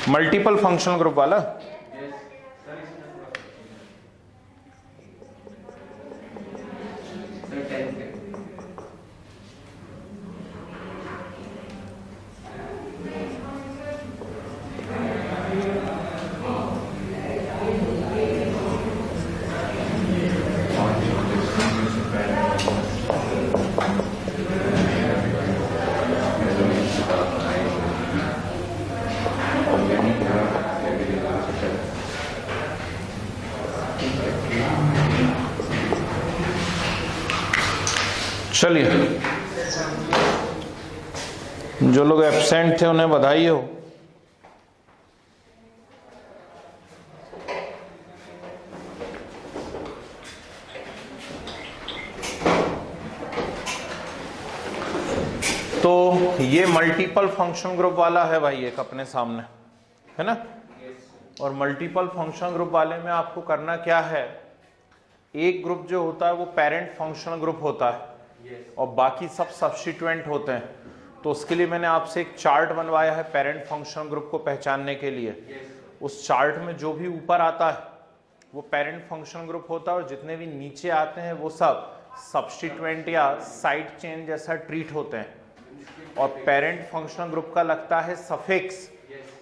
Multiple functional group वाला। चलिए, जो लोग एब्सेंट थे उन्हें बधाई हो। तो ये मल्टीपल फंक्शन ग्रुप वाला है भाई एक अपने सामने, है ना। और मल्टीपल फंक्शन ग्रुप वाले में आपको करना क्या है, एक ग्रुप जो होता है वो पेरेंट फंक्शनल ग्रुप होता है और बाकी सब सब्स्टिट्यूएंट होते हैं। तो उसके लिए मैंने आपसे एक चार्ट बनवाया है पेरेंट फंक्शनल ग्रुप को पहचानने के लिए। उस चार्ट में जो भी ऊपर आता है वो पेरेंट फंक्शनल ग्रुप होता है और जितने भी नीचे आते हैं वो सब सब्स्टिट्यूएंट या साइड चेन जैसा ट्रीट होते हैं। और पेरेंट फंक्शनल ग्रुप का लगता है सफिक्स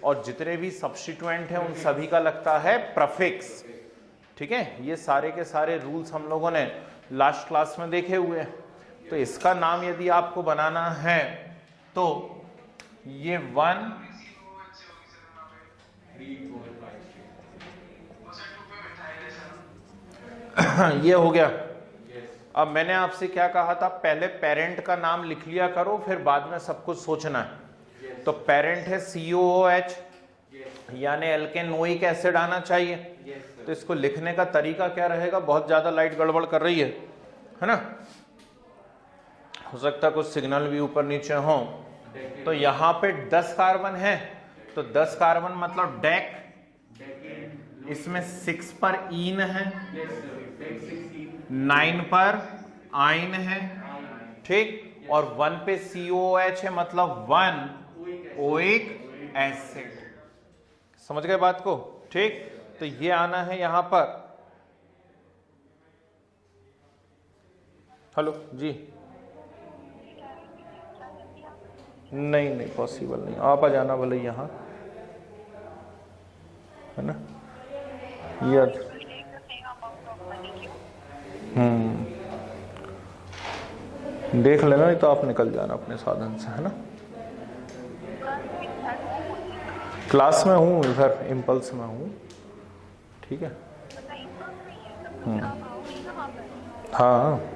और जितने भी सब्स्टिट्यूएंट हैं उन सभी का लगता है प्रफिक्स। ठीक है, ये सारे के सारे रूल्स हम लोगों ने लास्ट क्लास में देखे हुए हैं। तो इसका नाम यदि आपको बनाना है तो ये 1 ये हो गया। अब मैंने आपसे क्या कहा था, पहले पेरेंट का नाम लिख लिया करो फिर बाद में सब कुछ सोचना है। तो पेरेंट है COOH यानी एल्केनोइक एसिड आना चाहिए। तो इसको लिखने का तरीका क्या रहेगा, बहुत ज्यादा लाइट गड़बड़ कर रही है ना, हो सकता है कुछ सिग्नल भी ऊपर नीचे हो। तो यहाँ पे 10 कार्बन है तो 10 कार्बन मतलब डेक, इसमें 6 पर ईन है, 9 पर आइन है, ठीक, और 1 पे COOH है मतलब 1 ओइक एसिड। समझ गए बात को, ठीक। तो ये आना है यहां पर। हेलो जी, नहीं पॉसिबल नहीं, आप आ जाना भले यहाँ, है ना। ये देख लेना, नहीं तो आप निकल जाना अपने साधन से, है ना। क्लास में हूँ, इधर इम्पल्स में हूँ, ठीक है। हाँ,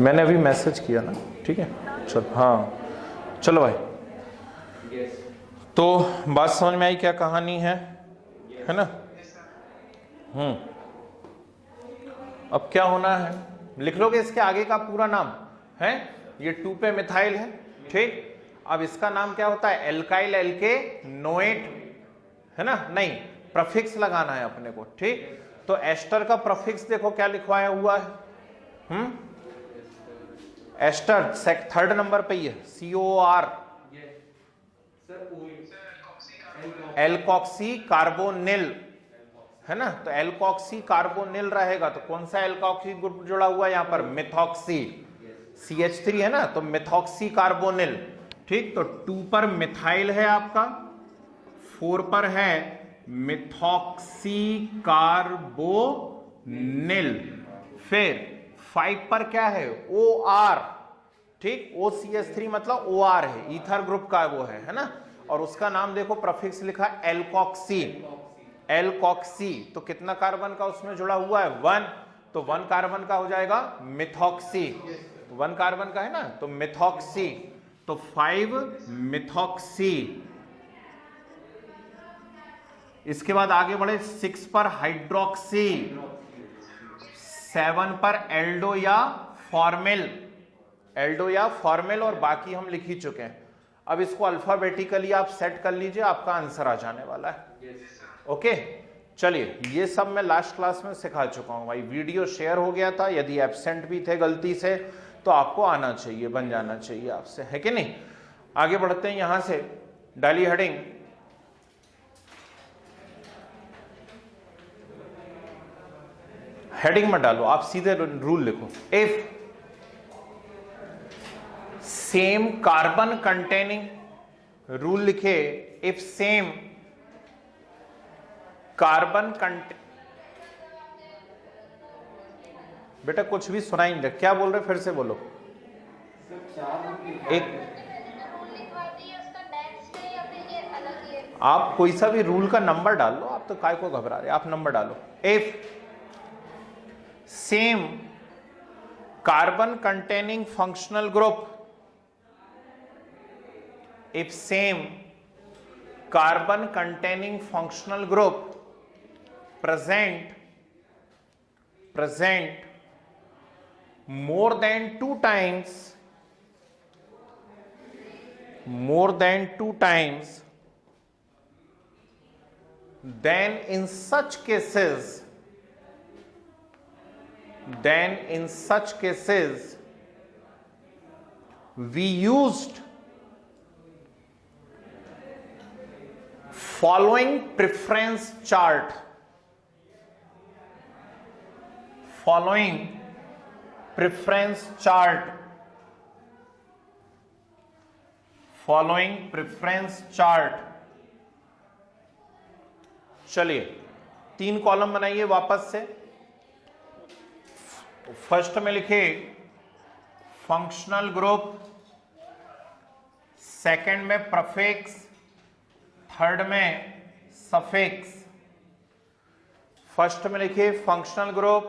मैंने अभी मैसेज किया ना, ठीक है। चलो, हाँ चलो भाई। तो बात समझ में आई क्या कहानी है ना। अब क्या होना है, लिख लोगे इसके आगे का पूरा नाम है, ये 2 पे मिथाइल है, ठीक। अब इसका नाम क्या होता है, एल्काइल एल्केनोएट, है ना। नहीं, प्रफिक्स लगाना है अपने को, ठीक। तो एस्टर का प्रफिक्स देखो क्या लिखवाया हुआ है, एस्टर 3rd नंबर पे ही है, COR, एल्कॉक्सी कार्बोनिल, है ना। तो एल्कॉक्सी कार्बोनिल रहेगा तो कौन सा एल्कॉक्सी ग्रुप जुड़ा हुआ है यहाँ पर, मिथॉक्सी, CH3 है ना, तो मिथॉक्सी कार्बोनिल, ठीक। तो 2 पर मिथाइल है आपका, 4 पर है मिथॉक्सी कार्बोनिल, फिर 5 पर क्या है, OR, ठीक। OCH3 मतलब OR है, ईथर ग्रुप का वो है ना। और उसका नाम देखो प्रफिक्स लिखा एल्कॉक्सी, एल्कॉक्सी। तो कितना कार्बन का उसमें जुड़ा हुआ है, 1, तो 1 कार्बन का हो जाएगा मिथॉक्सी, 1 कार्बन का है ना, तो मिथॉक्सी, तो 5 मिथॉक्सी। इसके बाद आगे बढ़े, 6 पर हाइड्रोक्सी, 7 पर एल्डो या फॉर्मेल, एल्डो या फॉर्मेल, और बाकी हम लिख ही चुके हैं। अब इसको अल्फाबेटिकली आप सेट कर लीजिए, आपका आंसर आ जाने वाला है। ओके, चलिए, ये सब मैं लास्ट क्लास में सिखा चुका हूं भाई, वीडियो शेयर हो गया था, यदि एब्सेंट भी थे गलती से तो आपको आना चाहिए, बन जाना चाहिए आपसे, है कि नहीं। आगे बढ़ते हैं यहां से, डाली हेडिंग मत डालो, आप सीधे रूल लिखो। If same carbon containing, rule लिखे, इफ सेम कार्बन कंटेन, बेटा कुछ भी सुनाई नहीं, क्या बोल रहे, फिर से बोलो। एक आप कोई सा भी रूल का नंबर डाल लो, आप तो काय को घबरा रहे, आप नंबर डालो। If same carbon containing functional group, if same carbon containing functional group present more than two times, then in such cases we used following preference chart, चलिए 3 कॉलम बनाइए वापस से। फर्स्ट में लिखे फंक्शनल ग्रुप, सेकंड में prefix, third में suffix. First में लिखिए फंक्शनल ग्रुप,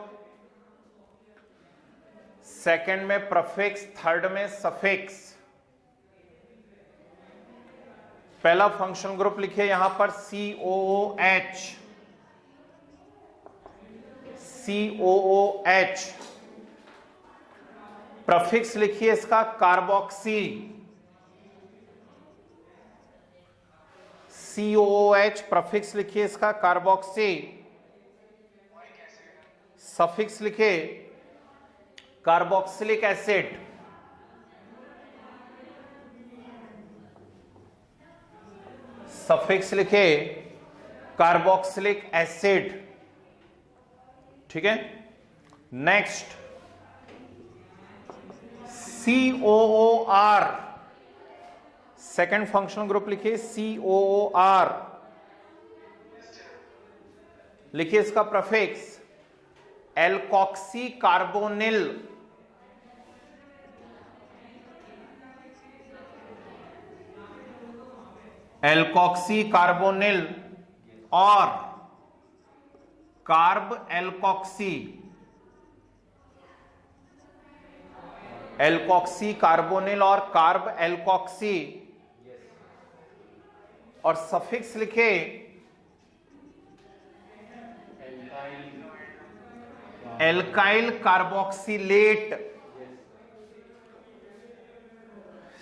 सेकंड में प्रीफिक्स, थर्ड में सफिक्स। पहला फंक्शनल ग्रुप लिखिए यहां पर COOH, प्रीफिक्स लिखिए इसका कार्बोक्सी, COOH, प्रीफिक्स लिखिए इसका कार्बोक्सी। सफिक्स लिखिए कार्बोक्सिलिक एसिड, सफिक्स लिखे कार्बोक्सिलिक एसिड। ठीक है, next COOR, second functional group लिखिए COOR, लिखिए इसका prefix alkoxy carbonyl, alkoxy carbonyl और कार्ब एल्कोक्सी, एल्कोक्सी कार्बोनिल और कार्ब एल्कोक्सी। और सफिक्स लिखे एल्काइल कार्बोक्सिलेट,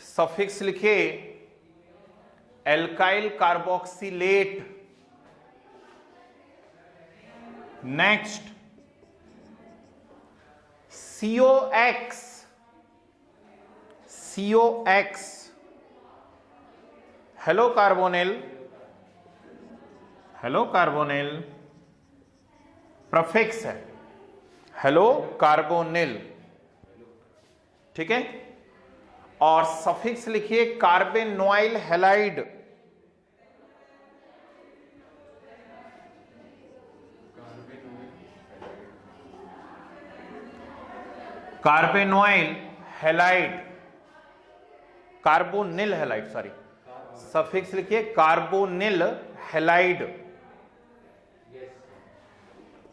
सफिक्स लिखे alkyl carboxylate. Next COX, halo carbonyl, prefix है हेलो कार्बोनिल। ठीक है, और सफिक्स लिखिए carbenoyl halide, carbenoyl halide, carbonyl halide, sorry, suffix लिखिए carbonyl halide.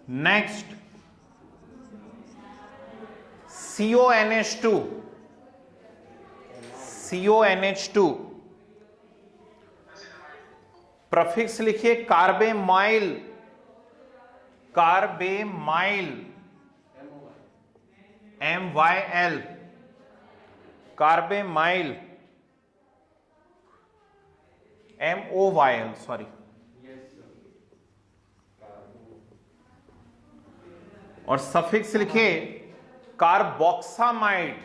Next CONH2, prefix लिखिए कार्बेमाइल, MYL, कार्बेमाइल, MOYL, सॉरी। और सफिक्स लिखिए कार्बोक्सामाइड,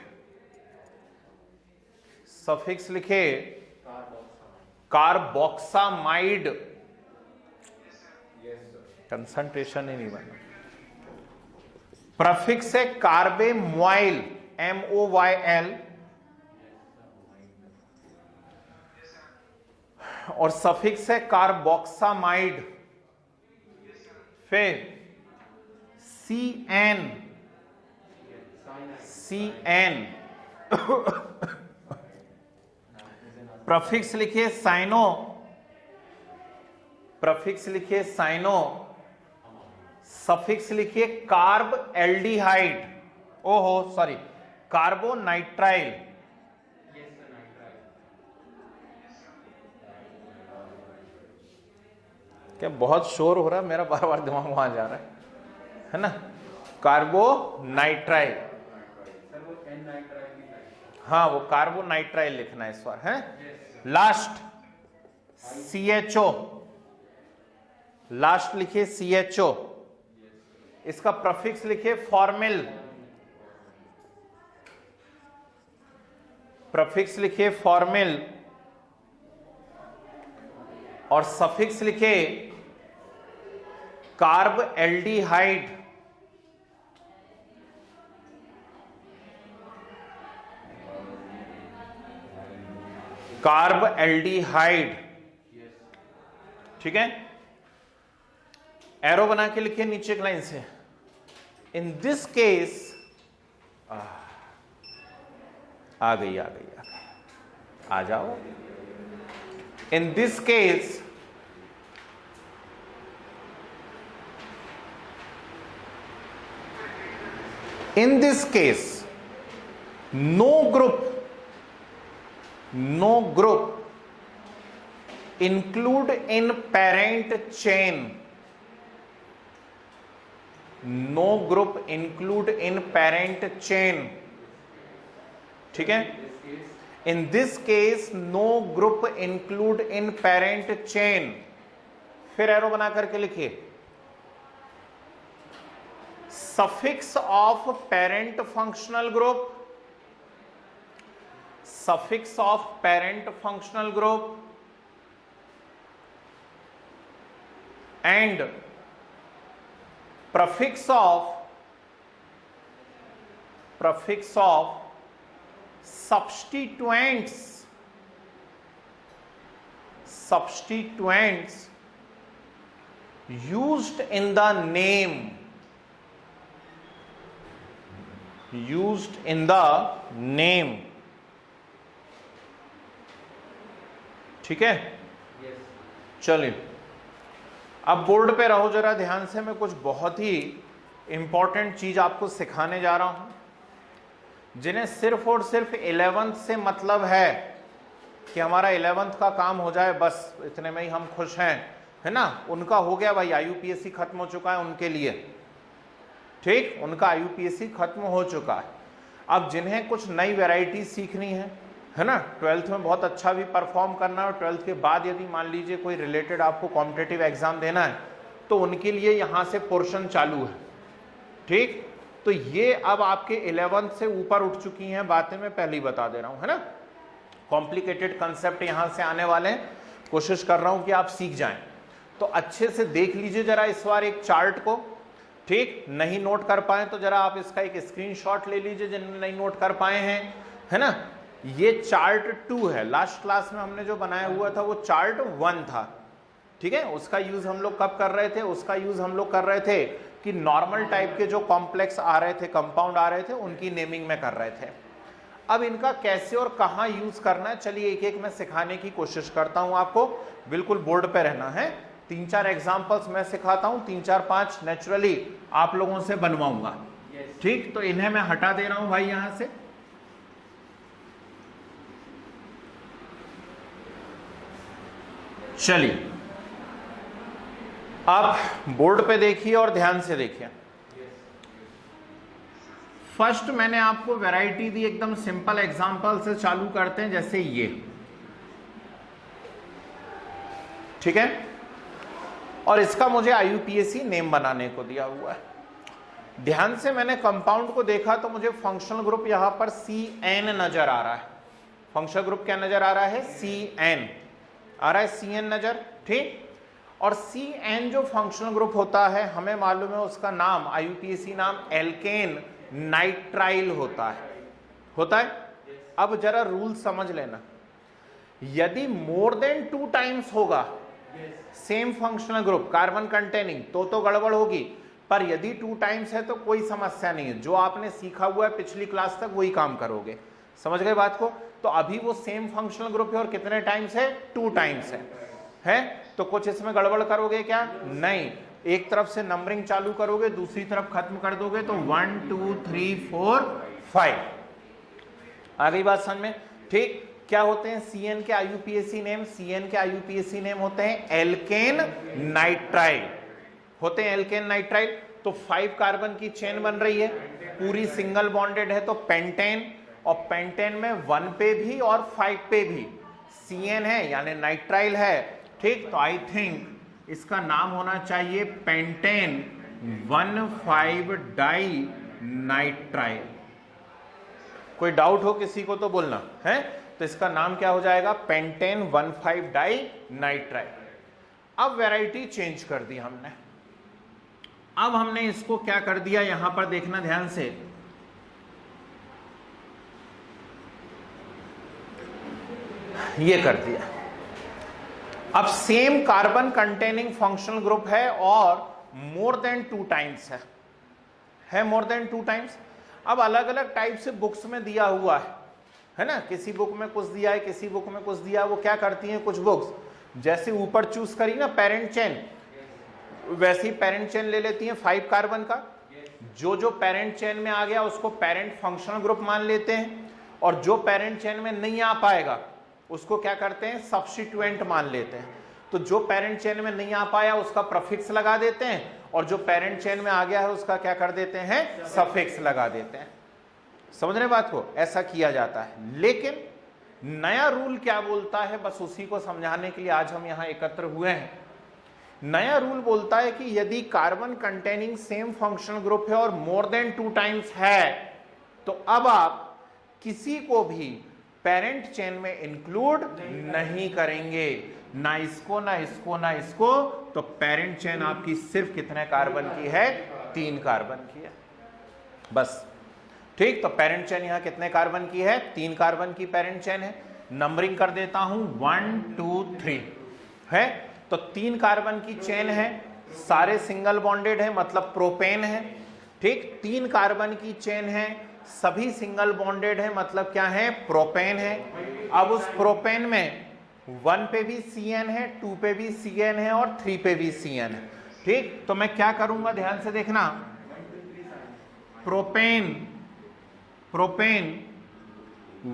सफिक्स लिखे कार्बोक्सामाइड, कंसंट्रेशन ही नहीं बना। प्रफिक्स है कार्बेमोइल, MOYL, और सफिक्स है कार्बोक्सामाइड, फिर CN, प्रफिक्स लिखिए साइनो, प्रफिक्स लिखिए साइनो, सफिक्स लिखिए कार्ब एल्डिहाइड, ओहो सॉरी कार्बोनाइट्राइल, क्या बहुत शोर हो रहा है मेरा, बार बार दिमाग वहां जा रहा है ना। कार्बोनाइट्राइल, हाँ वो कार्बोनाइट्राइल लिखना है इस बार है। लास्ट CHO, लास्ट लिखिए CHO, इसका प्रफिक्स लिखिए फॉर्मिल, प्रफिक्स लिखिए फॉर्मिल, और सफिक्स लिखिए कार्ब एल्डिहाइड, कार्ब एल्डिहाइड, ठीक है। एरो बना के लिखिए नीचे एक लाइन से। इन दिस केस, आ गई, आ जाओ। In this case no group include in parent chain, no group include in parent chain, ठीक है। in this case no group include in parent chain, फिर एरो बना करके लिखिए suffix of parent functional group, suffix of parent functional group and prefix of substituents used in the name, ठीक है। चलिए अब बोर्ड पे रहो जरा ध्यान से, मैं कुछ बहुत ही इंपॉर्टेंट चीज आपको सिखाने जा रहा हूं, जिन्हें सिर्फ और सिर्फ 11th से मतलब है कि हमारा 11th का काम हो जाए, बस इतने में ही हम खुश हैं, है ना। उनका हो गया भाई, IUPAC खत्म हो चुका है उनके लिए, ठीक, उनका IUPAC खत्म हो चुका है। अब जिन्हें कुछ नई वैरायटी सीखनी है ना, 12th में बहुत अच्छा भी परफॉर्म करना है, और 12th के बाद यदि मान लीजिए कोई रिलेटेड आपको कॉम्पिटिटिव एग्जाम देना है तो उनके लिए यहाँ से पोर्शन चालू है, ठीक। तो ये अब आपके 11th से ऊपर उठ चुकी हैं बातें, मैं पहले ही बता दे रहा हूँ, है ना। कॉम्प्लिकेटेड कंसेप्ट यहाँ से आने वाले हैं, कोशिश कर रहा हूँ कि आप सीख जाएं। तो अच्छे से देख लीजिए जरा इस बार एक चार्ट को, ठीक। नहीं नोट कर पाए तो जरा आप इसका एक स्क्रीनशॉट ले लीजिए जिन्होंने नहीं नोट कर पाए हैं, है ना। ये चार्ट 2 है, लास्ट क्लास में हमने जो बनाया हुआ था वो चार्ट 1 था, ठीक है। उसका यूज हम लोग कब कर रहे थे, उसका यूज हम लोग कर रहे थे कि नॉर्मल टाइप के जो कॉम्प्लेक्स आ रहे थे, कंपाउंड आ रहे थे, उनकी नेमिंग में कर रहे थे। अब इनका कैसे और कहां यूज करना है, चलिए एक एक मैं सिखाने की कोशिश करता हूं आपको, बिल्कुल बोर्ड पे रहना है। 3-4 एग्जांपल्स मैं सिखाता हूं, 3-4-5 नेचुरली आप लोगों से बनवाऊंगा, ठीक। तो इन्हें मैं हटा दे रहा हूं भाई यहां से। चलिए आप बोर्ड पे देखिए और ध्यान से देखिए। फर्स्ट मैंने आपको वैरायटी दी, एकदम सिंपल एग्जांपल से चालू करते हैं, जैसे ये, ठीक है। और इसका मुझे IUPAC नेम बनाने को दिया हुआ है। ध्यान से मैंने कंपाउंड को देखा तो मुझे फंक्शनल ग्रुप यहां पर CN नजर आ रहा है, फंक्शनल ग्रुप क्या नजर आ रहा है, CN आ रहा है, CN नजर, ठीक। और CN जो फंक्शनल ग्रुप होता है हमें मालूम है उसका नाम IUPAC नाम एल्केन नाइट्राइल होता है। अब जरा रूल समझ लेना, यदि मोर देन 2 टाइम्स होगा same functional group carbon containing तो गड़बड़ होगी, पर यदि 2 टाइम्स है तो कोई समस्या नहीं है, जो आपने सीखा हुआ है पिछली क्लास तक वही काम करोगे। समझ गए बात को? तो अभी वो सेम फंक्शनल ग्रुप है और कितने टाइम्स है, 2 टाइम्स है? तो कुछ इसमें गड़बड़ करोगे क्या? नहीं, एक तरफ से नंबरिंग चालू करोगे, दूसरी तरफ खत्म कर दोगे, तो 1 2 3 4 5। आ गई बात समझ में? ठीक। क्या होते हैं CN के IUPAC नेम? CN के IUPAC नेम होते हैं एल्केन नाइट्राइल, होते हैं एल्केन नाइट्राइल। तो 5 कार्बन की चेन बन रही है, पूरी सिंगल बॉन्डेड है, तो पेंटेन, और पेंटेन में 1 पे भी और 5 पे भी CN है यानी नाइट्राइल है, ठीक। तो आई थिंक इसका नाम होना चाहिए पेंटेन 1,5 डाई नाइट्राइल। कोई डाउट हो किसी को तो बोलना है। तो इसका नाम क्या हो जाएगा, पेंटेन 1,5 डाई नाइट्राइल। अब वैरायटी चेंज कर दी हमने, अब हमने इसको क्या कर दिया, यहां पर देखना ध्यान से, ये कर दिया। अब same carbon containing functional group है और मोर देन 2 टाइम्स है मोर देन 2 टाइम्स। अब अलग अलग टाइप से बुक्स में दिया हुआ है ना, किसी बुक में कुछ दिया है, किसी बुक में कुछ दिया। वो क्या करती हैं कुछ बुक्स, जैसे ऊपर चूज करी ना पेरेंट चेन, वैसे ही पेरेंट चेन ले लेती हैं 5 कार्बन का, जो पेरेंट चेन में आ गया उसको पेरेंट फंक्शनल ग्रुप मान लेते हैं, और जो पेरेंट चेन में नहीं आ पाएगा उसको क्या करते हैं, सब्स्टिट्यूएंट मान लेते हैं। तो जो पेरेंट चेन में नहीं आ पाया उसका प्रीफिक्स लगा देते हैं, और जो पेरेंट चेन में आ गया है उसका क्या कर देते हैं, सफिक्स लगा देते हैं। समझ रहे बात को? ऐसा किया जाता है। लेकिन नया रूल क्या बोलता है, बस उसी को समझाने के लिए आज हम यहां एकत्र हुए हैं। नया रूल बोलता है कि यदि carbon containing same functional group है और मोर देन 2 टाइम्स है, तो अब आप किसी को भी पेरेंट चेन में इंक्लूड नहीं करेंगे, ना इसको ना इसको ना इसको। तो पेरेंट चेन आपकी सिर्फ कितने कार्बन की है, 3 कार्बन की है बस, ठीक। तो पेरेंट चेन यहां कितने कार्बन की है, 3 कार्बन की पेरेंट चेन है। नंबरिंग कर देता हूं 1 2 3 है, तो 3 कार्बन की चेन है, सारे सिंगल बॉन्डेड है मतलब प्रोपेन है, ठीक। 3 कार्बन की चेन है, सभी सिंगल बॉन्डेड है मतलब क्या है, प्रोपेन है। अब उस प्रोपेन में 1 पे भी CN है, 2 पे भी CN है और 3 पे भी CN है, ठीक। तो मैं क्या करूंगा ध्यान से देखना, प्रोपेन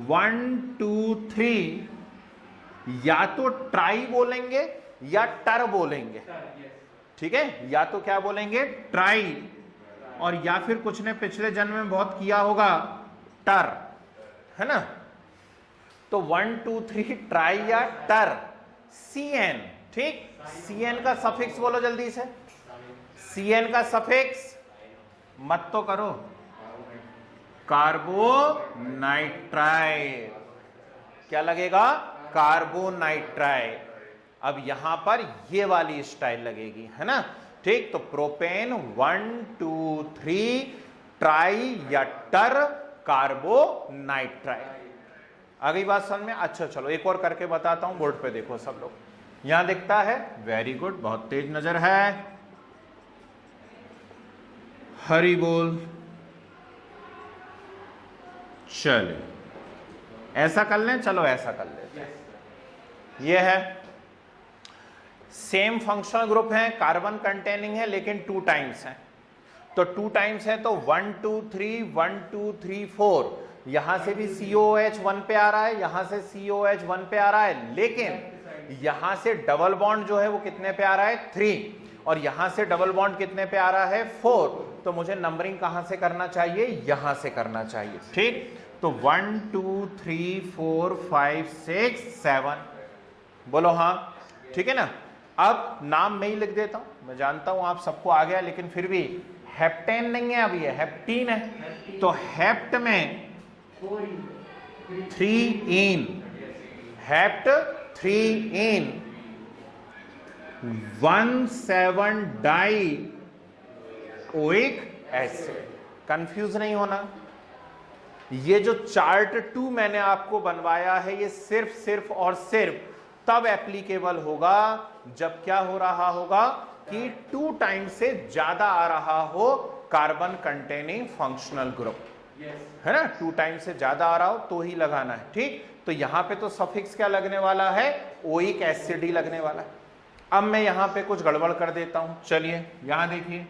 1 2 3 या तो ट्राई बोलेंगे या टर बोलेंगे, ठीक है। या तो क्या बोलेंगे, ट्राई, और या फिर कुछ ने पिछले जन्म में बहुत किया होगा, टर, है ना। तो 1 2 3 ट्राई या टर, CN, ठीक। CN का सफिक्स बोलो जल्दी से, CN का सफिक्स मत तो करो, कार्बोनाइट्राइल। क्या लगेगा, कार्बोनाइट्राइल। अब यहां पर ये वाली स्टाइल लगेगी, है ना, ठीक। तो प्रोपेन 1 2 3 ट्राई या टर कार्बोनाइट्राइल। आ गई बात समझ में? अच्छा चलो एक और करके बताता हूं, बोर्ड पे देखो सब लोग, यहां दिखता है, वेरी गुड, बहुत तेज नजर है, हरी बोल। चलिए ऐसा कर लें, चलो ऐसा कर लेते हैं। ये है सेम फंक्शनल ग्रुप है, कार्बन कंटेनिंग है, लेकिन 2 टाइम्स है। तो 2 टाइम्स है तो 1 2 3 1 2 3 4, यहां से भी COOH 1 पे आ रहा है, यहां से COOH 1 पे आ रहा है, लेकिन यहां से डबल बॉन्ड जो है वो कितने पे आ रहा है, 3, और यहां से डबल बॉन्ड कितने पे आ रहा है, 4। तो मुझे नंबरिंग कहां से करना चाहिए, यहां से करना चाहिए, ठीक। तो 1 2 3 4 5 6 7, बोलो हाँ, ठीक है ना। अब नाम मैं ही लिख देता हूं, मैं जानता हूं आप सबको आ गया, लेकिन फिर भी हेप्टेन नहीं है, अब ये हेप्टीन है। तो हेप्ट में 3इन, हेप्ट 3इन 1,7 डाई ओइक एसिड। कंफ्यूज नहीं होना। ये जो चार्ट 2 मैंने आपको बनवाया है ये सिर्फ और सिर्फ तब एप्लीकेबल होगा जब क्या हो रहा होगा कि 2 टाइम्स से ज्यादा आ रहा हो कार्बन कंटेनिंग फंक्शनल ग्रुप, है ना। 2 टाइम्स से ज्यादा आ रहा हो तो ही लगाना है, ठीक। तो यहां पे तो सफिक्स क्या लगने वाला है, ओइक एसिड ही लगने वाला है। अब मैं यहां पे कुछ गड़बड़ कर देता हूं, चलिए यहां देखिए।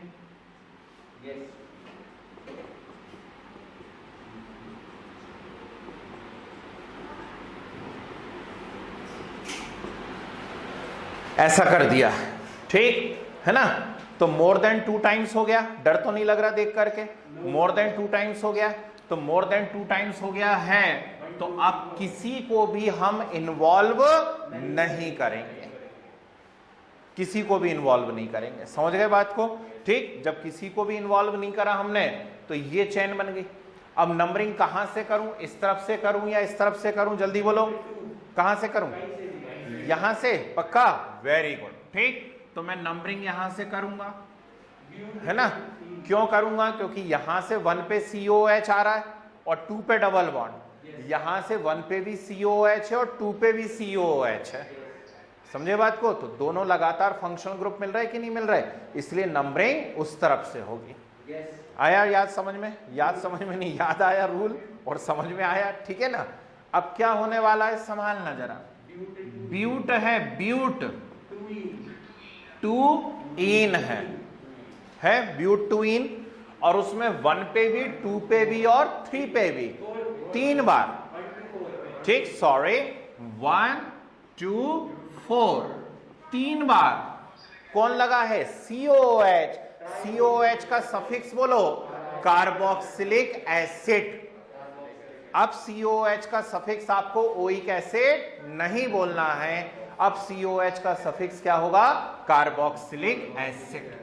ऐसा कर दिया, ठीक है ना। तो मोर देन 2 टाइम्स हो गया, डर तो नहीं लग रहा देख करके, मोर देन 2 टाइम्स हो गया। तो मोर देन 2 टाइम्स हो गया है, तो अब किसी को भी हम इन्वॉल्व नहीं करेंगे, किसी को भी इन्वॉल्व नहीं करेंगे। समझ गए बात को, ठीक। जब किसी को भी इन्वॉल्व नहीं करा हमने तो ये चेन बन गई। अब नंबरिंग कहां से करूं, इस तरफ से करूं या इस तरफ से करूं, जल्दी बोलो, कहां से करूं, यहां से, पक्का, वेरी गुड, ठीक। तो मैं नंबरिंग यहां से करूंगा, है ना। क्यों करूंगा, क्योंकि यहां से 1 पे COH आ रहा है और 2 पे डबल बॉन्ड, यहां से 1 पे भी COH है और 2 पे भी COH है। समझे बात को। तो दोनों लगातार फंक्शनल ग्रुप मिल रहा है कि नहीं मिल रहा है, इसलिए नंबरिंग उस तरफ से होगी। आया याद समझ में, याद समझ में नहीं, याद आया रूल और समझ में आया, ठीक है ना। अब क्या होने वाला है, संभालना जरा। ब्यूट है, ब्यूट 2इन है ब्यूट 2इन, और उसमें 1 पे भी, 2 पे भी और 3 पे भी 3 बार, ठीक। सॉरी, 1 2 4 3 बार कौन लगा है, COH। COH का सफिक्स बोलो, कार्बोक्सिलिक एसिड। अब COH का सफिक्स आपको ओइक एसिड नहीं बोलना है, अब COH का सफिक्स क्या होगा, कार्बोक्सिलिक एसिड।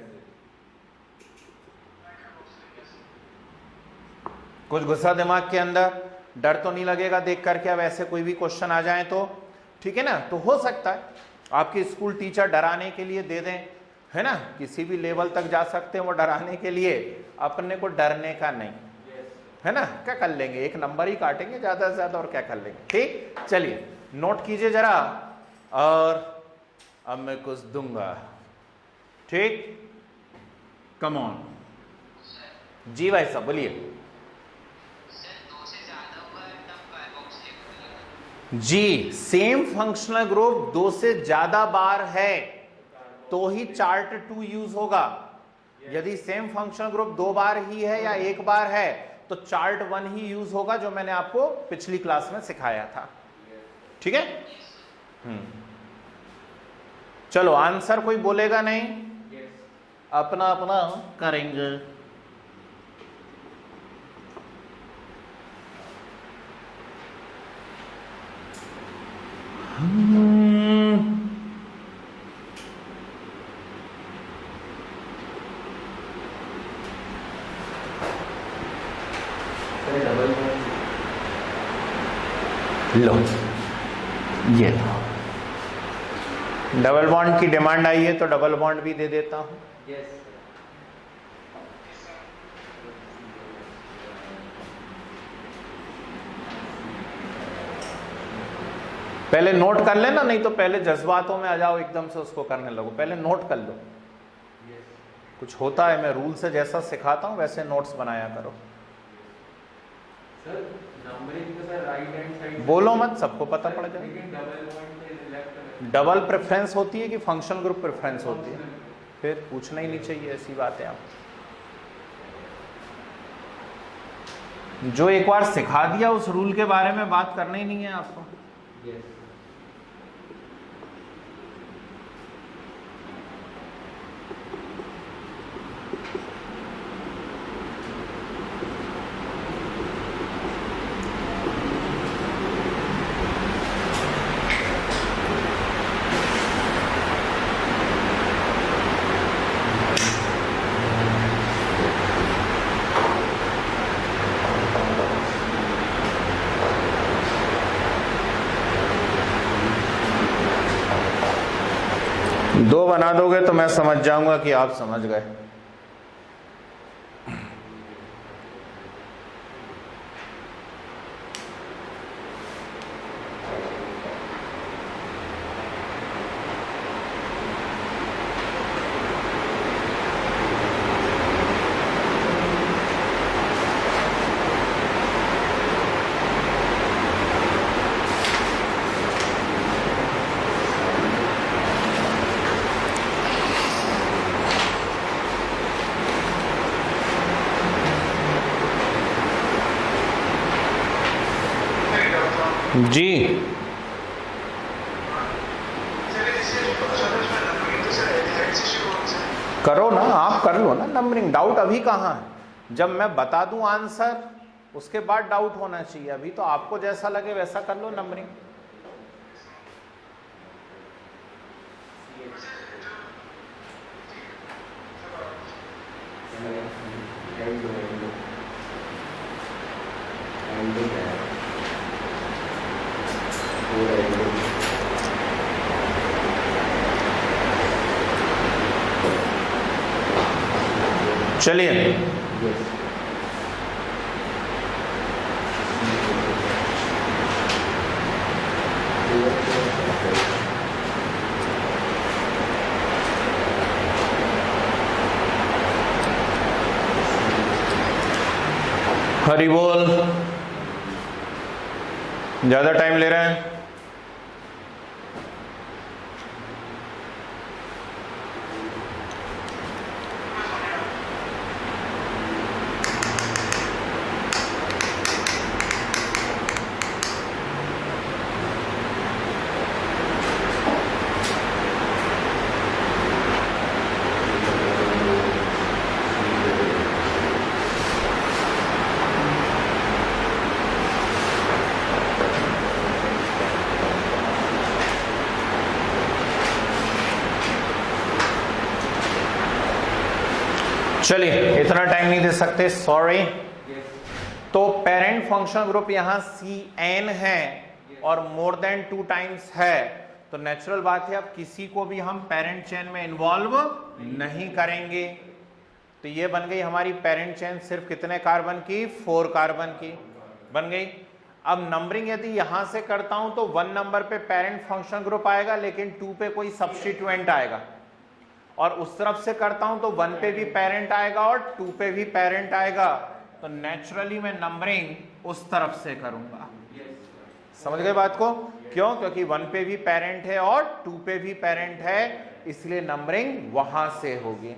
कुछ गुस्सा दिमाग के अंदर, डर तो नहीं लगेगा देख करके अब ऐसे कोई भी क्वेश्चन आ जाए तो, ठीक है ना। तो हो सकता है आपके स्कूल टीचर डराने के लिए दे दें, है ना, किसी भी लेवल तक जा सकते हैं वो डराने के लिए, अपने को डरने का नहीं, है ना। क्या कर लेंगे, एक नंबर ही काटेंगे ज्यादा से ज्यादा, और क्या कर लेंगे, ठीक। चलिए नोट कीजिए जरा, और अब मैं कुछ दूंगा, ठीक। कम ऑन जी भाई साहब बोलिए। जी, सेम फंक्शनल ग्रुप 2 से ज्यादा बार है तो ही चार्ट 2 यूज होगा। यदि सेम फंक्शनल ग्रुप 2 बार ही है या 1 बार है तो चार्ट 1 ही यूज होगा, जो मैंने आपको पिछली क्लास में सिखाया था, ठीक है। चलो आंसर कोई बोलेगा नहीं, अपना अपना करेंगे। लो ये डबल बॉन्ड की डिमांड आई है तो डबल बॉन्ड भी दे देता हूं। पहले नोट कर लेना, नहीं तो पहले जज्बातों में आ जाओ एकदम से उसको करने लगो, पहले नोट कर लो। कुछ होता है, मैं रूल से जैसा सिखाता हूं वैसे नोट्स बनाया करो। सर नंबरिंग तो सर राइट हैंड साइड बोलो मत, सबको पता पड़ जाए। डबल प्रेफरेंस होती है कि फंक्शनल ग्रुप प्रेफरेंस होती है, फिर पूछना ही नहीं चाहिए ऐसी बातें। आप जो एक बार सिखा दिया उस रूल के बारे में बात करना ही नहीं है आपको। 2 बना दोगे तो मैं समझ जाऊंगा कि आप समझ गए। जी करो ना, आप कर लो ना नंबरिंग। डाउट अभी कहाँ है? जब मैं बता दूं आंसर उसके बाद डाउट होना चाहिए। अभी तो आपको जैसा लगे वैसा कर लो नंबरिंग। चलिए हरि बोल। ज्यादा टाइम ले रहे हैं? चलिए इतना टाइम नहीं दे सकते, सॉरी। तो पेरेंट फंक्शन ग्रुप यहां Cn है और मोर देन 2 टाइम्स है, तो नेचुरल बात है अब किसी को भी हम पेरेंट चेन में इन्वॉल्व नहीं करेंगे। तो ये बन गई हमारी पेरेंट चेन सिर्फ कितने कार्बन की? 4 कार्बन की बन गई। अब नंबरिंग यदि यहां से करता हूं तो 1 नंबर पे पेरेंट फंक्शन ग्रुप आएगा, लेकिन 2 पे कोई सब्स्टिट्यूएंट आएगा, और उस तरफ से करता हूं तो 1 पे भी पेरेंट आएगा और 2 पे भी पेरेंट आएगा। तो नेचुरली मैं नंबरिंग उस तरफ से करूंगा। समझ गए बात को? क्यों? क्योंकि 1 पे भी पेरेंट है और 2 पे भी पेरेंट है, इसलिए नंबरिंग वहां से होगी।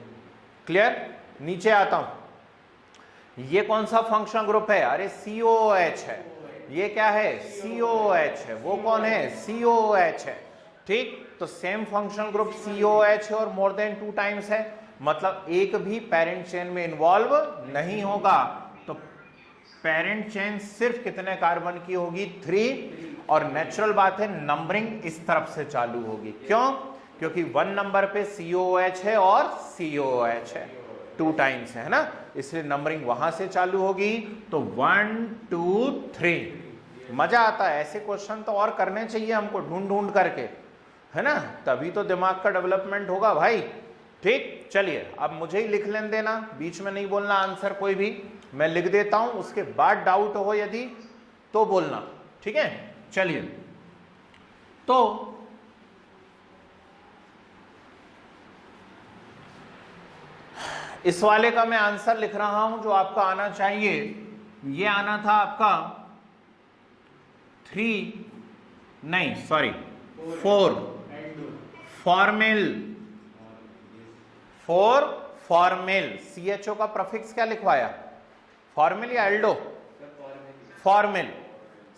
क्लियर? नीचे आता हूं। ये कौन सा फंक्शन ग्रुप है? अरे COOH है। ये क्या है? COOH है। वो कौन है? COOH है। ठीक, तो सेम फंक्शनल ग्रुप COOH है और मोर देन 2 टाइम्स है, मतलब एक भी पेरेंट चेन में इन्वॉल्व नहीं होगा। तो पेरेंट चेन सिर्फ कितने कार्बन की होगी? 3। और नेचुरल बात है नंबरिंग इस तरफ से चालू होगी। क्यों? क्योंकि 1 नंबर पे COOH है और COOH है, 2 टाइम्स है ना, इसलिए नंबरिंग वहां से चालू होगी। तो 1 2 3। मजा आता है ऐसे क्वेश्चन तो और करने चाहिए हमको, ढूंढ ढूंढ करके, है ना, तभी तो दिमाग का डेवलपमेंट होगा भाई। ठीक, चलिए अब मुझे ही लिख लेने देना, बीच में नहीं बोलना आंसर कोई भी, मैं लिख देता हूं, उसके बाद डाउट हो यदि तो बोलना, ठीक है। चलिए, तो इस वाले का मैं आंसर लिख रहा हूं जो आपका आना चाहिए। ये आना था आपका 4 फॉर्मिल। CHO का प्रफिक्स क्या लिखवाया? फॉर्मिल या एल्डो? फॉर्मिल।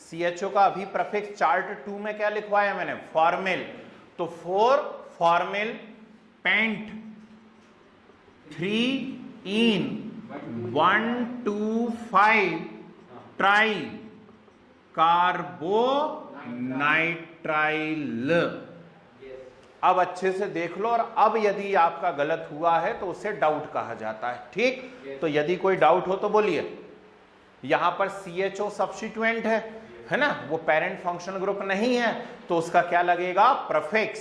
CHO का अभी प्रफिक्स चार्ट 2 में क्या लिखवाया मैंने? फॉर्मिल। तो 4 फॉर्मिल पेंट 3 1 2 5 ट्राई कार्बोनाइट्राइल। अब अच्छे से देख लो, और अब यदि आपका गलत हुआ है तो उसे डाउट कहा जाता है। ठीक, तो यदि कोई डाउट हो तो बोलिए। यहां पर CHO सब्स्टिट्यूएंट है ना, वो पेरेंट फंक्शनल ग्रुप नहीं है, तो उसका क्या लगेगा? प्रफिक्स।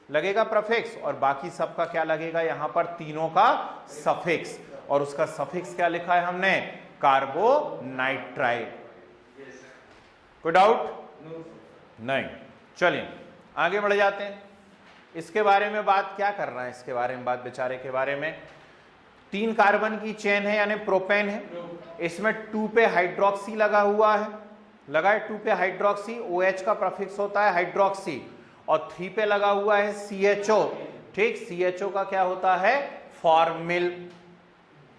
लगेगा प्रफिक्स, और बाकी सबका क्या लगेगा यहां पर, तीनों का सफिक्स, और उसका सफिक्स क्या लिखा है हमने, कार्बोनाइट्राइल। कोई डाउट? नहीं। चलिए आगे बढ़ जाते हैं। इसके बारे में बात क्या कर रहा है, इसके बारे में बात बेचारे के बारे में। 3 कार्बन की चेन है यानी प्रोपेन है, इसमें 2 पे हाइड्रोक्सी लगा हुआ है, लगा है 2 पे हाइड्रोक्सी, OH का प्रफिक्स होता है हाइड्रोक्सी, और 3 पे लगा हुआ है CHO, ठीक, CHO का क्या होता है, फॉर्मिल,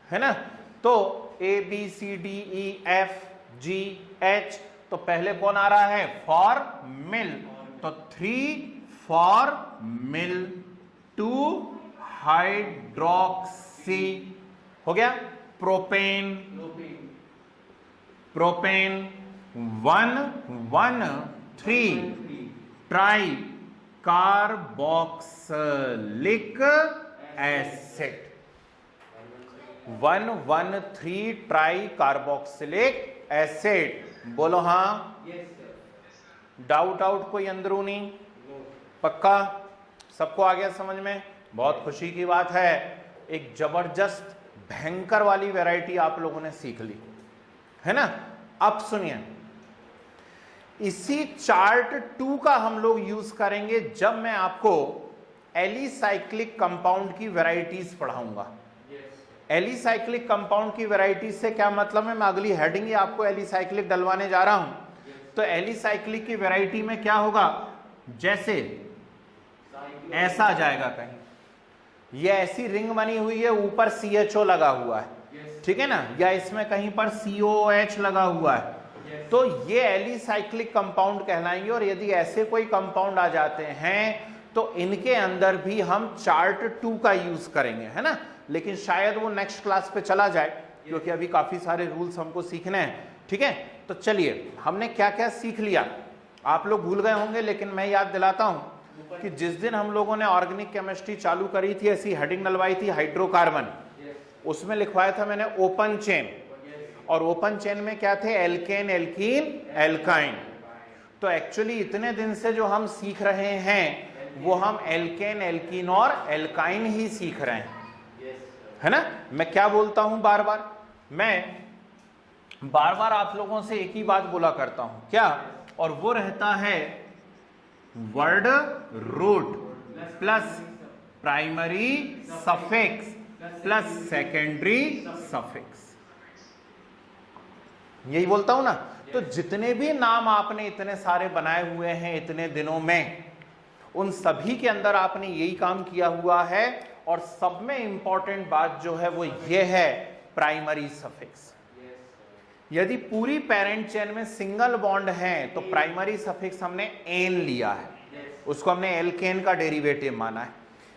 है ना। तो ABCDEFGH, तो पहले कौन आ रहा है, फॉर्मिल, तो 3 फॉर्मिल 2 हाइड्रोक्सी हो गया, propane 1,1,3 try carboxylic acid, 1,1,3 try carboxylic acid. बोलो हाँ, डाउट आउट कोई अंदरूनी, पक्का सबको आ गया समझ में? बहुत खुशी की बात है, एक जबरदस्त भयंकर वाली वैरायटी आप लोगों ने सीख ली है ना। अब सुनिए, इसी चार्ट 2 का हम लोग यूज करेंगे जब मैं आपको एलिसाइक्लिक कंपाउंड की वैरायटीज पढ़ाऊंगा। एलिसाइक्लिक कंपाउंड की वैरायटीज से क्या मतलब है, मैं अगली हेडिंग ही आपको एलिसाइक्लिक डलवाने जा रहा हूं। तो एलिसाइक्लिक की वैरायटी में क्या होगा, जैसे ऐसा आ जाएगा, कहीं ये ऐसी रिंग बनी हुई है, ऊपर CHO लगा हुआ है, ठीक है ना, या इसमें कहीं पर COOH लगा हुआ है, तो ये एलिसाइक्लिक कंपाउंड कहलाएंगे। और यदि ऐसे कोई कंपाउंड आ जाते हैं तो इनके अंदर भी हम चार्ट 2 का यूज करेंगे, है ना। लेकिन शायद वो नेक्स्ट क्लास पे चला जाए, क्योंकि अभी काफी सारे रूल्स हमको सीखने हैं, ठीक है। तो चलिए, हमने क्या क्या सीख लिया आप लोग भूल गए होंगे, लेकिन मैं याद दिलाता हूं कि जिस दिन हम लोगों ने ऑर्गेनिक केमिस्ट्री चालू करी थी, ऐसी हेडिंग डलवाई थी हाइड्रोकार्बन, उसमें लिखवाया था मैंने ओपन चेन, और ओपन चेन में क्या थे, एल्केन, एल्कीन, एल्काइन। तो एक्चुअली इतने दिन से जो हम सीख रहे हैं वो हम एल्केन, एल्कीन और एल्काइन ही सीख रहे हैं, है ना। मैं क्या बोलता हूं बार बार, मैं बार बार आप लोगों से एक ही बात बोला करता हूं, क्या, और वो रहता है word root plus primary suffix plus secondary suffix, यही बोलता हूं ना। तो जितने भी नाम आपने इतने सारे बनाए हुए हैं इतने दिनों में, उन सभी के अंदर आपने यही काम किया हुआ है, और सब में इंपॉर्टेंट बात जो है वो ये है, प्राइमरी सफिक्स। यदि पूरी पेरेंट चेन में सिंगल बॉन्ड है तो प्राइमरी सफिक्स हमने एन लिया है, उसको हमने एल्केन का डेरिवेटिव माना है।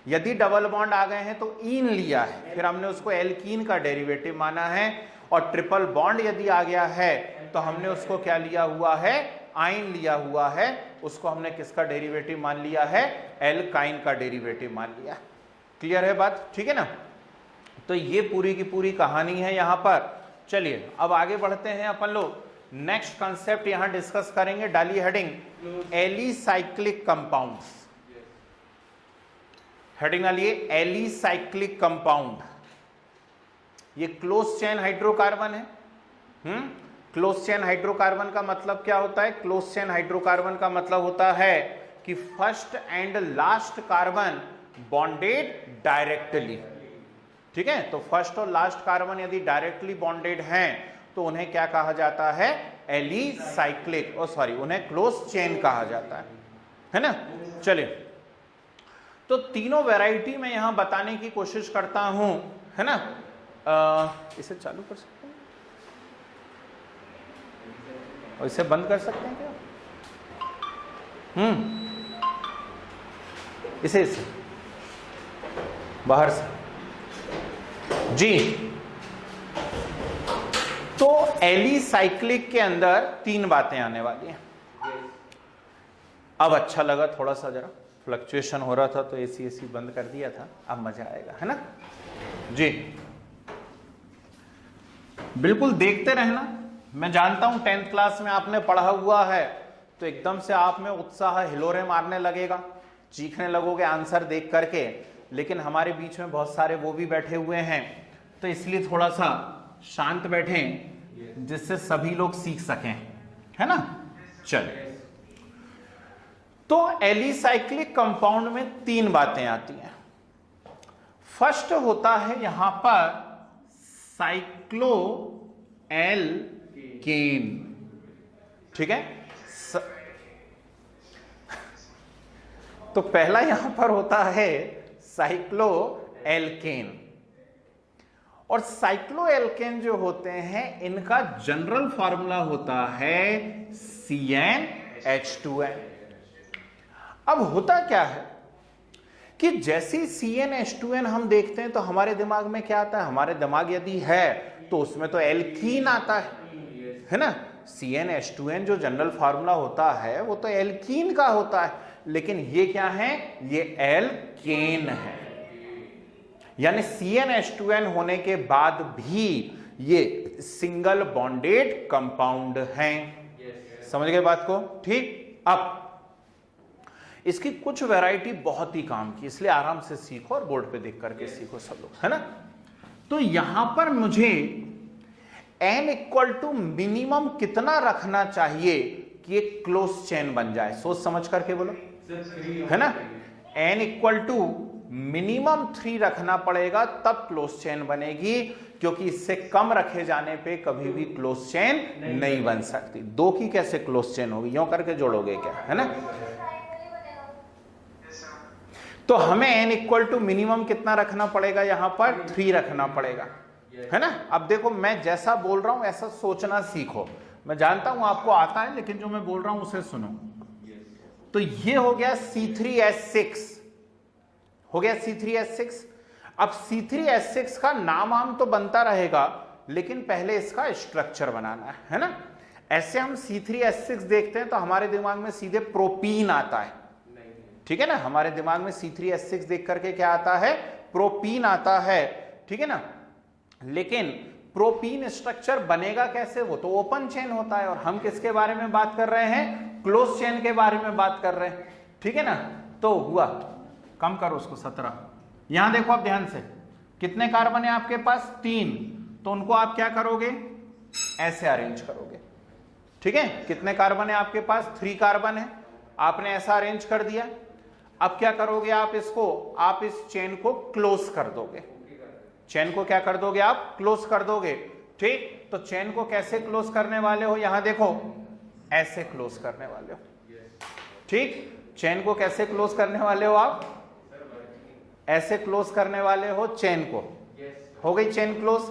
यदि डबल बॉन्ड आ गए हैं तो ईन लिया है, फिर हमने उसको एल्कीन का डेरिवेटिव माना है। और ट्रिपल बॉन्ड यदि आ गया है तो हमने उसको क्या लिया हुआ है, आइन लिया हुआ है, उसको हमने किसका डेरिवेटिव मान लिया है, एल्काइन का डेरिवेटिव मान लिया। क्लियर है बात, ठीक है ना। तो ये पूरी की पूरी कहानी है यहां पर। चलिए अब आगे बढ़ते हैं अपन लोग, नेक्स्ट कंसेप्ट यहां डिस्कस करेंगे, डाली हेडिंग एलिसाइक्लिक कंपाउंड्स, हेडिंग डालिए एलिसाइक्लिक कंपाउंड। ये क्लोज चेन हाइड्रोकार्बन है। क्लोज चेन हाइड्रोकार्बन का मतलब क्या होता है, क्लोज चेन हाइड्रोकार्बन का मतलब होता है कि first and last carbon bonded directly, ठीक है। तो फर्स्ट और लास्ट कार्बन यदि डायरेक्टली बॉन्डेड हैं तो उन्हें क्या कहा जाता है, एलिसाइक्लिक, उन्हें क्लोज चेन कहा जाता है ना। चलिए, तो तीनों वैरायटी में यहां बताने की कोशिश करता हूं, है ना। इसे चालू कर सकते हैं और इसे बंद कर सकते हैं क्या? इसे बाहर से जी। तो एलिसाइक्लिक के अंदर 3 बातें आने वाली हैं। अब अच्छा लगा, थोड़ा सा जरा फ्लक्चुएशन हो रहा था तो एसी बंद कर दिया था, अब मजा आएगा, है ना जी। बिल्कुल देखते रहना। मैं जानता हूं 10th क्लास में आपने पढ़ा हुआ है तो एकदम से आप में उत्साह हिलोरे मारने लगेगा चीखने लगोगे आंसर देख करके, लेकिन हमारे बीच में बहुत सारे वो भी बैठे हुए हैं, तो इसलिए थोड़ा सा शांत बैठें जिससे सभी लोग सीख सकें, है ना। चलिए, तो एलिसाइक्लिक कंपाउंड में 3 बातें आती हैं। फर्स्ट होता है यहां पर साइक्लो एल्केन, ठीक है। तो पहला यहां पर होता है साइक्लो एल्केन, और साइक्लो एल्केन जो होते हैं इनका जनरल फार्मूला होता है CnH2n। अब होता क्या है कि जैसे CnH2n हम देखते हैं तो हमारे दिमाग में क्या आता है, हमारे दिमाग यदि है तो उसमें तो एल्कीन आता है ना। CnH2n जो जनरल फार्मूला होता है वो तो एल्कीन का होता है, लेकिन ये क्या है, ये एल्केन है। यानी CnH2n होने के बाद भी ये सिंगल बॉन्डेड कंपाउंड हैं। समझ गए बात को, ठीक। अब इसकी कुछ वैरायटी बहुत ही काम की, इसलिए आराम से सीखो और बोर्ड पे देख करके सीखो सब लोग, है ना। तो यहां पर मुझे n इक्वल टू मिनिमम कितना रखना चाहिए कि एक क्लोज चेन बन जाए, सोच समझ करके बोलो, है ना। n इक्वल टू मिनिमम 3 रखना पड़ेगा तब क्लोज चेन बनेगी, क्योंकि इससे कम रखे जाने पे कभी भी क्लोज चेन नहीं बन सकती। 2 की कैसे क्लोज चेन होगी, यूं करके जोड़ोगे क्या, है ना। तो हमें n इक्वल टू मिनिमम कितना रखना पड़ेगा, यहां पर 3 रखना पड़ेगा, है ना। अब देखो मैं जैसा बोल रहा हूं ऐसा सोचना सीखो, मैं जानता हूं आपको आता है, लेकिन जो मैं बोल रहा हूं उसे सुनो। तो ये हो गया C3H6, हो गया C3H6। अब C3H6 का नाम तो बनता रहेगा, लेकिन पहले इसका स्ट्रक्चर बनाना है ना। ऐसे हम C3H6 देखते हैं तो हमारे दिमाग में सीधे प्रोपीन आता है, ठीक है ना। हमारे दिमाग में C3H6 देख करके क्या आता है, प्रोपीन आता है, ठीक है ना। लेकिन प्रोपीन स्ट्रक्चर बनेगा कैसे, वो तो ओपन चेन होता है, और हम किसके बारे में बात कर रहे हैं, क्लोज चेन के बारे में बात कर रहे हैं, ठीक है ना। तो हुआ, कम करो उसको 17। यहां देखो आप ध्यान से, कितने कार्बन है आपके पास, 3, तो उनको आप क्या करोगे, ऐसे अरेंज करोगे, ठीक है। कितने कार्बन है आपके पास, 3 कार्बन है, आपने ऐसा अरेंज कर दिया। अब क्या करोगे आप, इसको आप इस चेन को क्लोज कर दोगे, चेन को क्या कर दोगे आप, क्लोज कर दोगे, ठीक। तो चेन को कैसे क्लोज करने वाले हो, यहां देखो ऐसे क्लोज करने वाले हो, ठीक। चेन को कैसे क्लोज करने वाले हो आप, ऐसे क्लोज करने वाले हो चेन को, हो गई चेन क्लोज।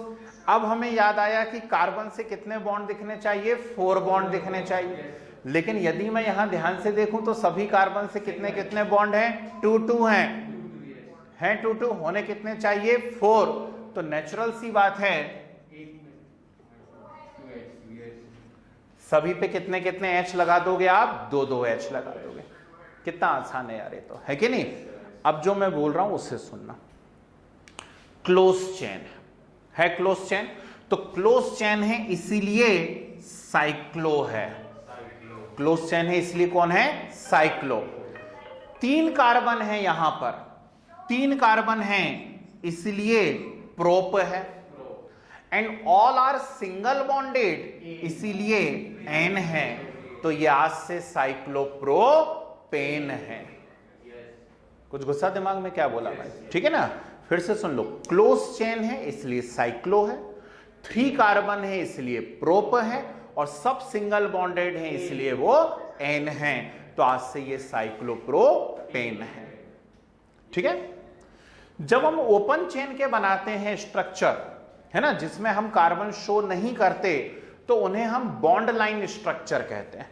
अब हमें याद आया कि कार्बन से कितने बॉन्ड दिखने चाहिए, 4 बॉन्ड दिखने चाहिए, लेकिन यदि मैं यहां ध्यान से देखूं तो सभी कार्बन से कितने कितने बॉन्ड हैं, 2 हैं 2 होने कितने चाहिए, 4। तो नेचुरल सी बात है सभी पे कितने कितने H लगा दोगे आप, 2 H लगा दोगे। कितना आसान है यार ये तो, है कि नहीं। अब जो मैं बोल रहा हूं उससे सुनना, क्लोज चेन है क्लोज चेन, तो क्लोज चेन है इसीलिए साइक्लो है, क्लोज चेन है इसलिए कौन है, साइक्लो। 3 कार्बन है यहां पर, 3 कार्बन है इसलिए प्रोप है, and all are single bonded इसीलिए N है, तो ये आज से साइक्लोप्रोपेन है। कुछ गुस्सा दिमाग में क्या बोला भाई, ठीक है ना। फिर से सुन लो, क्लोज चेन है इसलिए साइक्लो है, 3 कार्बन है इसलिए प्रोप है, और सब सिंगल बॉन्डेड है इसलिए वो N है, तो आज से ये साइक्लोप्रोपेन है, ठीक है। जब हम ओपन चेन के बनाते हैं स्ट्रक्चर, है ना, जिसमें हम कार्बन शो नहीं करते, तो उन्हें हम बॉन्ड लाइन स्ट्रक्चर कहते हैं,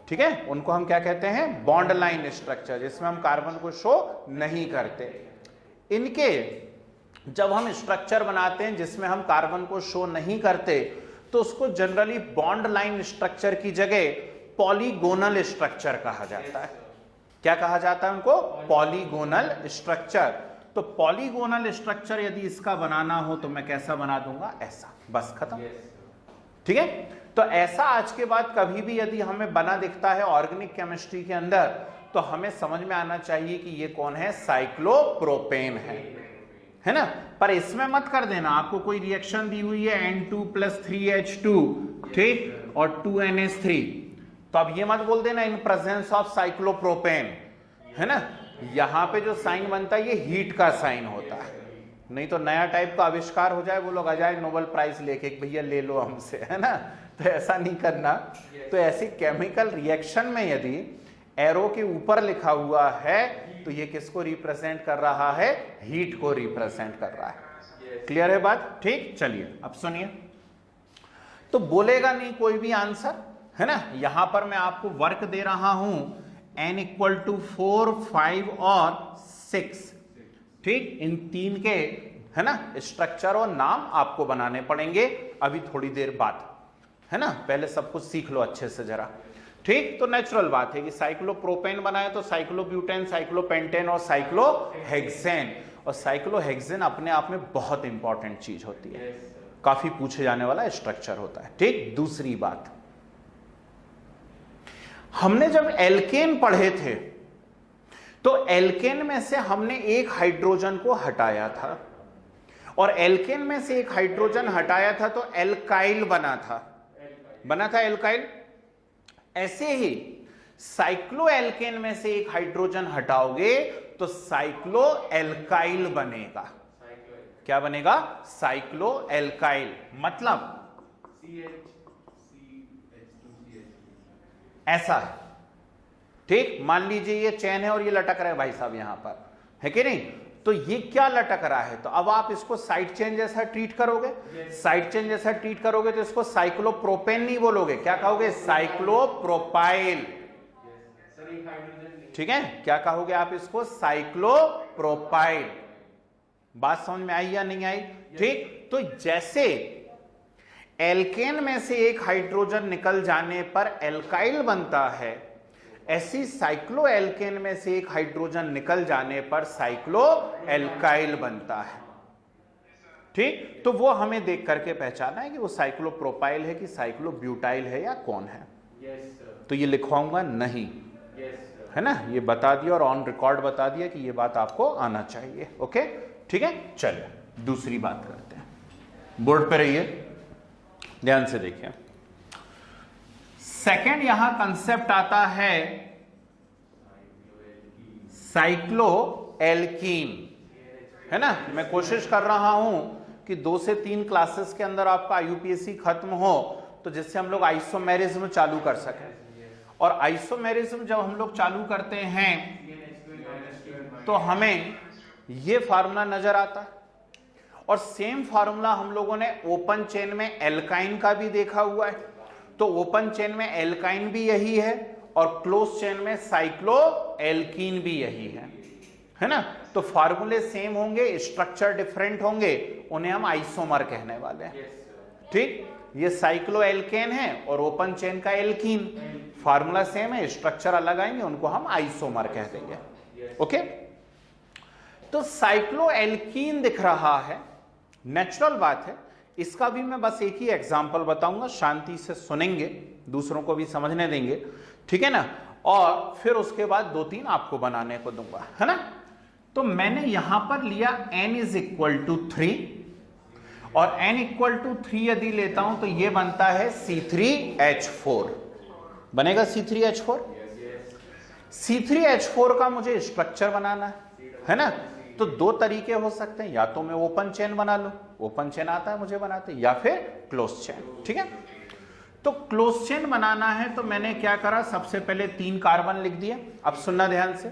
ठीक है। उनको हम क्या कहते हैं, बॉन्ड लाइन स्ट्रक्चर, जिसमें हम कार्बन को शो नहीं करते। इनके जब हम स्ट्रक्चर बनाते हैं जिसमें हम कार्बन को शो नहीं करते, तो उसको जनरली बॉन्ड लाइन स्ट्रक्चर की जगह पॉलीगोनल स्ट्रक्चर कहा जाता है। क्या कहा जाता है उनको, पॉलीगोनल स्ट्रक्चर। तो पॉलीगोनल स्ट्रक्चर यदि इसका बनाना हो तो मैं कैसा बना दूंगा, ऐसा, बस खत्म, ठीक है। तो ऐसा आज के बाद कभी भी यदि हमें बना दिखता है ऑर्गेनिक केमिस्ट्री के अंदर, तो हमें समझ में आना चाहिए कि ये कौन है, साइक्लोप्रोपेन है ना। पर इसमें मत कर देना, आपको कोई रिएक्शन दी हुई है N2 + 3H2, ठीक, और 2NH3, तो अब ये मत बोल देना इन प्रेजेंस ऑफ साइक्लोप्रोपेन, है ना। यहां पे जो साइन बनता है ये हीट का साइन होता है, नहीं तो नया टाइप का आविष्कार हो जाए, वो लोग आ जाए नोबेल प्राइज लेके, भैया ले लो हमसे, है ना। तो ऐसा नहीं करना। तो ऐसी केमिकल रिएक्शन में यदि एरो के ऊपर लिखा हुआ है तो ये किसको रिप्रेजेंट कर रहा है, हीट को रिप्रेजेंट कर रहा है। क्लियर है बात, ठीक। चलिए अब सुनिए, तो बोलेगा नहीं कोई भी आंसर, है ना। यहां पर मैं आपको वर्क दे रहा हूं n = 4, 5 और 6, ठीक, इन तीन के, है ना, स्ट्रक्चर और नाम आपको बनाने पड़ेंगे अभी थोड़ी देर बाद, है ना। पहले सब कुछ सीख लो अच्छे से जरा, ठीक। तो नेचुरल बात है कि साइक्लोप्रोपेन बनाए तो साइक्लोब्यूटेन, साइक्लोपेंटेन और साइक्लोहेक्सेन, और साइक्लोहेक्सेन अपने आप में बहुत इंपॉर्टेंट चीज होती है, काफी पूछे जाने वाला स्ट्रक्चर होता है, ठीक। दूसरी बात, हमने जब एल्केन पढ़े थे तो एल्केन में से हमने एक हाइड्रोजन को हटाया था, और एल्केन में से एक हाइड्रोजन हटाया था तो एल्काइल बना था एल्काइल। ऐसे ही साइक्लो एल्केन में से एक हाइड्रोजन हटाओगे तो साइक्लो एल्काइल बनेगा। क्या बनेगा, साइक्लो एल्काइल, मतलब ऐसा है, ठीक। मान लीजिए ये चैन है और ये लटक रहा है भाई साहब यहां पर, है कि नहीं, तो ये क्या लटक रहा है, तो अब आप इसको साइड चेन जैसा ट्रीट करोगे, साइड चेन जैसा ट्रीट करोगे तो इसको साइक्लोप्रोपेन नहीं बोलोगे, क्या कहोगे, साइक्लोप्रोपाइल, ठीक है। क्या कहोगे आप इसको, साइक्लोप्रोपाइल। बात समझ में आई या नहीं आई, ठीक। तो जैसे एल्केन में से एक हाइड्रोजन निकल जाने पर एल्काइल बनता है, ऐसी साइक्लो एल्केन में से एक हाइड्रोजन निकल जाने पर साइक्लो एल्काइल बनता है, ठीक। तो वो हमें देख करके पहचाना है कि वो साइक्लोप्रोपाइल है कि साइक्लोब्यूटाइल है या कौन है। तो ये लिखवाऊंगा नहीं, है ना, ये बता दिया और ऑन रिकॉर्ड बता दिया कि ये बात आपको आना चाहिए, ओके, ठीक है। चलिए दूसरी बात करते हैं, बोर्ड पे रहिए, ध्यान से देखिए। सेकेंड यहां कंसेप्ट आता है साइक्लो एल्कीन, है ना। मैं कोशिश कर रहा हूं कि 2 से 3 क्लासेस के अंदर आपका आईयूपीएसी खत्म हो तो जिससे हम लोग आइसोमेरिज्म चालू कर सकें। और आइसोमेरिज्म जब हम लोग चालू करते हैं तो हमें ये फार्मूला नजर आता है, और सेम फार्मूला हम लोगों ने ओपन चेन में एल्काइन का भी देखा हुआ है। तो ओपन चेन में एल्काइन भी यही है और क्लोज चेन में साइक्लो एल्कीन भी यही है ना। तो फार्मूले सेम होंगे, स्ट्रक्चर डिफरेंट होंगे, उन्हें हम आइसोमर कहने वाले हैं, ठीक। ये साइक्लो एल्केन है और ओपन चेन का एल्कीन, फार्मूला सेम है, स्ट्रक्चर अलग आएंगे, उनको हम आइसोमर कह देंगे, ओके। तो साइक्लो एल्कीन दिख रहा है, नेचुरल बात है। इसका भी मैं बस एक ही एग्जांपल बताऊंगा, शांति से सुनेंगे, दूसरों को भी समझने देंगे, ठीक है ना। और फिर उसके बाद 2-3 आपको बनाने को दूंगा, है ना। तो मैंने यहां पर लिया n = 3, और n = 3 यदि लेता हूं तो ये बनता है C3H4, बनेगा C3H4। C3H4 का मुझे स्ट्रक्चर बनाना है ना। तो 2 तरीके हो सकते हैं, या तो मैं ओपन चेन बना लूं, ओपन चेन आता है मुझे बनाते, या फिर क्लोज चेन, ठीक है। तो क्लोज चेन बनाना है तो मैंने क्या करा, सबसे पहले 3 कार्बन लिख दिया। अब सुनना ध्यान से,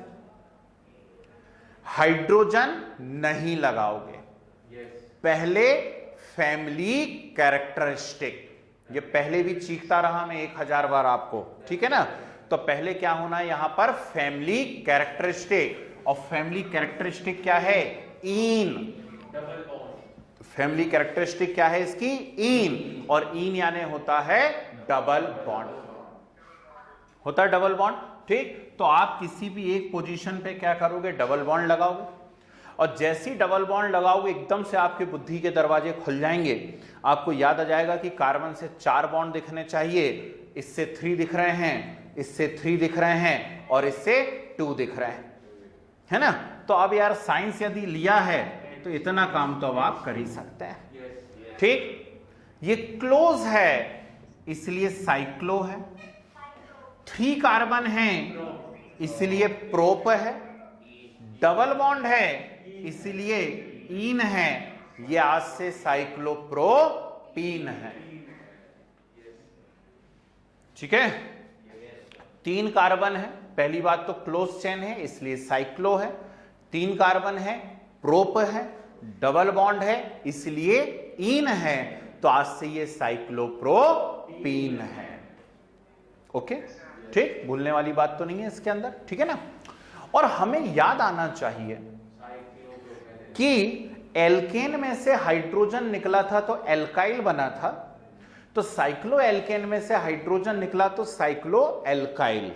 हाइड्रोजन नहीं लगाओगे, पहले फैमिली कैरेक्टरिस्टिक, ये पहले भी चीखता रहा मैं 1000 बार आपको, ठीक है ना। तो पहले क्या होना है यहां पर, फैमिली कैरेक्टरिस्टिक, और फैमिली कैरेक्टरिस्टिक क्या है, इन, फैमिली कैरेक्टरिस्टिक क्या है इसकी, इन, और इन यानी होता है डबल बॉन्ड, होता है डबल बॉन्ड, ठीक। तो आप किसी भी एक पोजीशन पे क्या करोगे, डबल बॉन्ड लगाओगे, और जैसे ही डबल बॉन्ड लगाओगे एकदम से आपके बुद्धि के दरवाजे खुल जाएंगे, आपको याद आ जाएगा कि कार्बन से 4 बॉन्ड दिखने चाहिए, इससे 3 दिख रहे हैं, इससे 3 दिख रहे हैं, और इससे 2 दिख रहा है ना। तो अब यार साइंस यदि लिया है तो इतना काम तो अब आप कर ही सकते हैं। ठीक, ये क्लोज है इसलिए साइक्लो है, 3 कार्बन है इसलिए प्रोप है, डबल बॉन्ड है इसलिए इन है, ये आज से साइक्लोप्रोपीन है। ठीक है, 3 कार्बन है, पहली बात तो क्लोज चेन है इसलिए साइक्लो है, 3 कार्बन है, प्रोप है, डबल बॉन्ड है इसलिए इन है, तो आज से ये साइक्लोप्रोपीन है। ओके, ठीक, भूलने वाली बात तो नहीं है इसके अंदर, ठीक है ना। और हमें याद आना चाहिए कि एल्केन में से हाइड्रोजन निकला था तो एल्काइल बना था, तो साइक्लो एल्केन में से हाइड्रोजन निकला तो साइक्लो एल्काइल,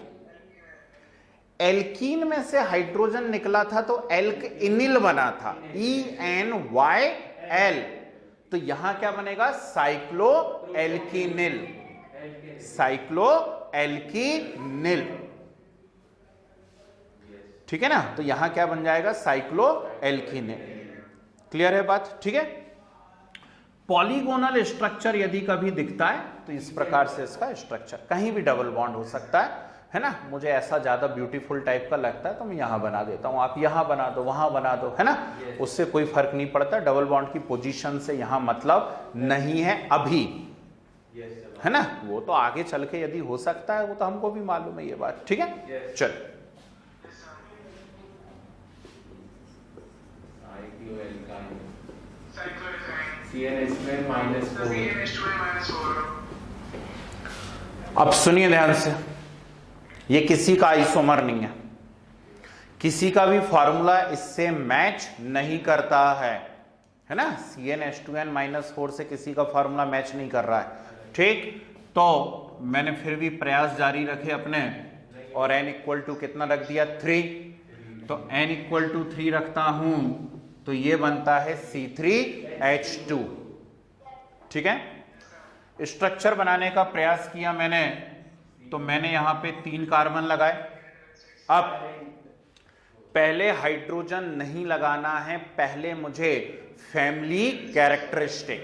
एल्कीन में से हाइड्रोजन निकला था तो एल्क इनिल बना था, ENYL, तो यहां क्या बनेगा, साइक्लो एल्कीनिल, साइक्लो एल्कीनिल। ठीक है ना, तो यहां क्या बन जाएगा, साइक्लो एल्कीनिल। क्लियर है बात, ठीक है। पॉलीगोनल स्ट्रक्चर यदि कभी दिखता है तो इस प्रकार से इसका स्ट्रक्चर, कहीं भी डबल बॉन्ड हो सकता है ना। मुझे ऐसा ज्यादा ब्यूटीफुल टाइप का लगता है तो मैं यहां बना देता हूं, आप यहां बना दो, वहां बना दो, है ना, उससे कोई फर्क नहीं पड़ता। डबल बॉन्ड की पोजीशन से यहां मतलब नहीं है अभी, है ना, वो तो आगे चल के यदि हो सकता है, वो तो हमको भी मालूम है ये बात, ठीक है। चल, अब सुनिए ध्यान से, ये किसी का आइसोमर नहीं है, किसी का भी फॉर्मूला इससे मैच नहीं करता है ना। CnH2n-4 से किसी का फॉर्मूला मैच नहीं कर रहा है, ठीक। तो मैंने फिर भी प्रयास जारी रखे अपने, और n इक्वल टू कितना रख दिया, 3, तो n इक्वल टू 3 रखता हूं तो ये बनता है C3H2। ठीक है, स्ट्रक्चर बनाने का प्रयास किया मैंने, तो मैंने यहां पे 3 कार्बन लगाए। अब पहले हाइड्रोजन नहीं लगाना है, पहले मुझे फैमिली कैरेक्टरिस्टिक,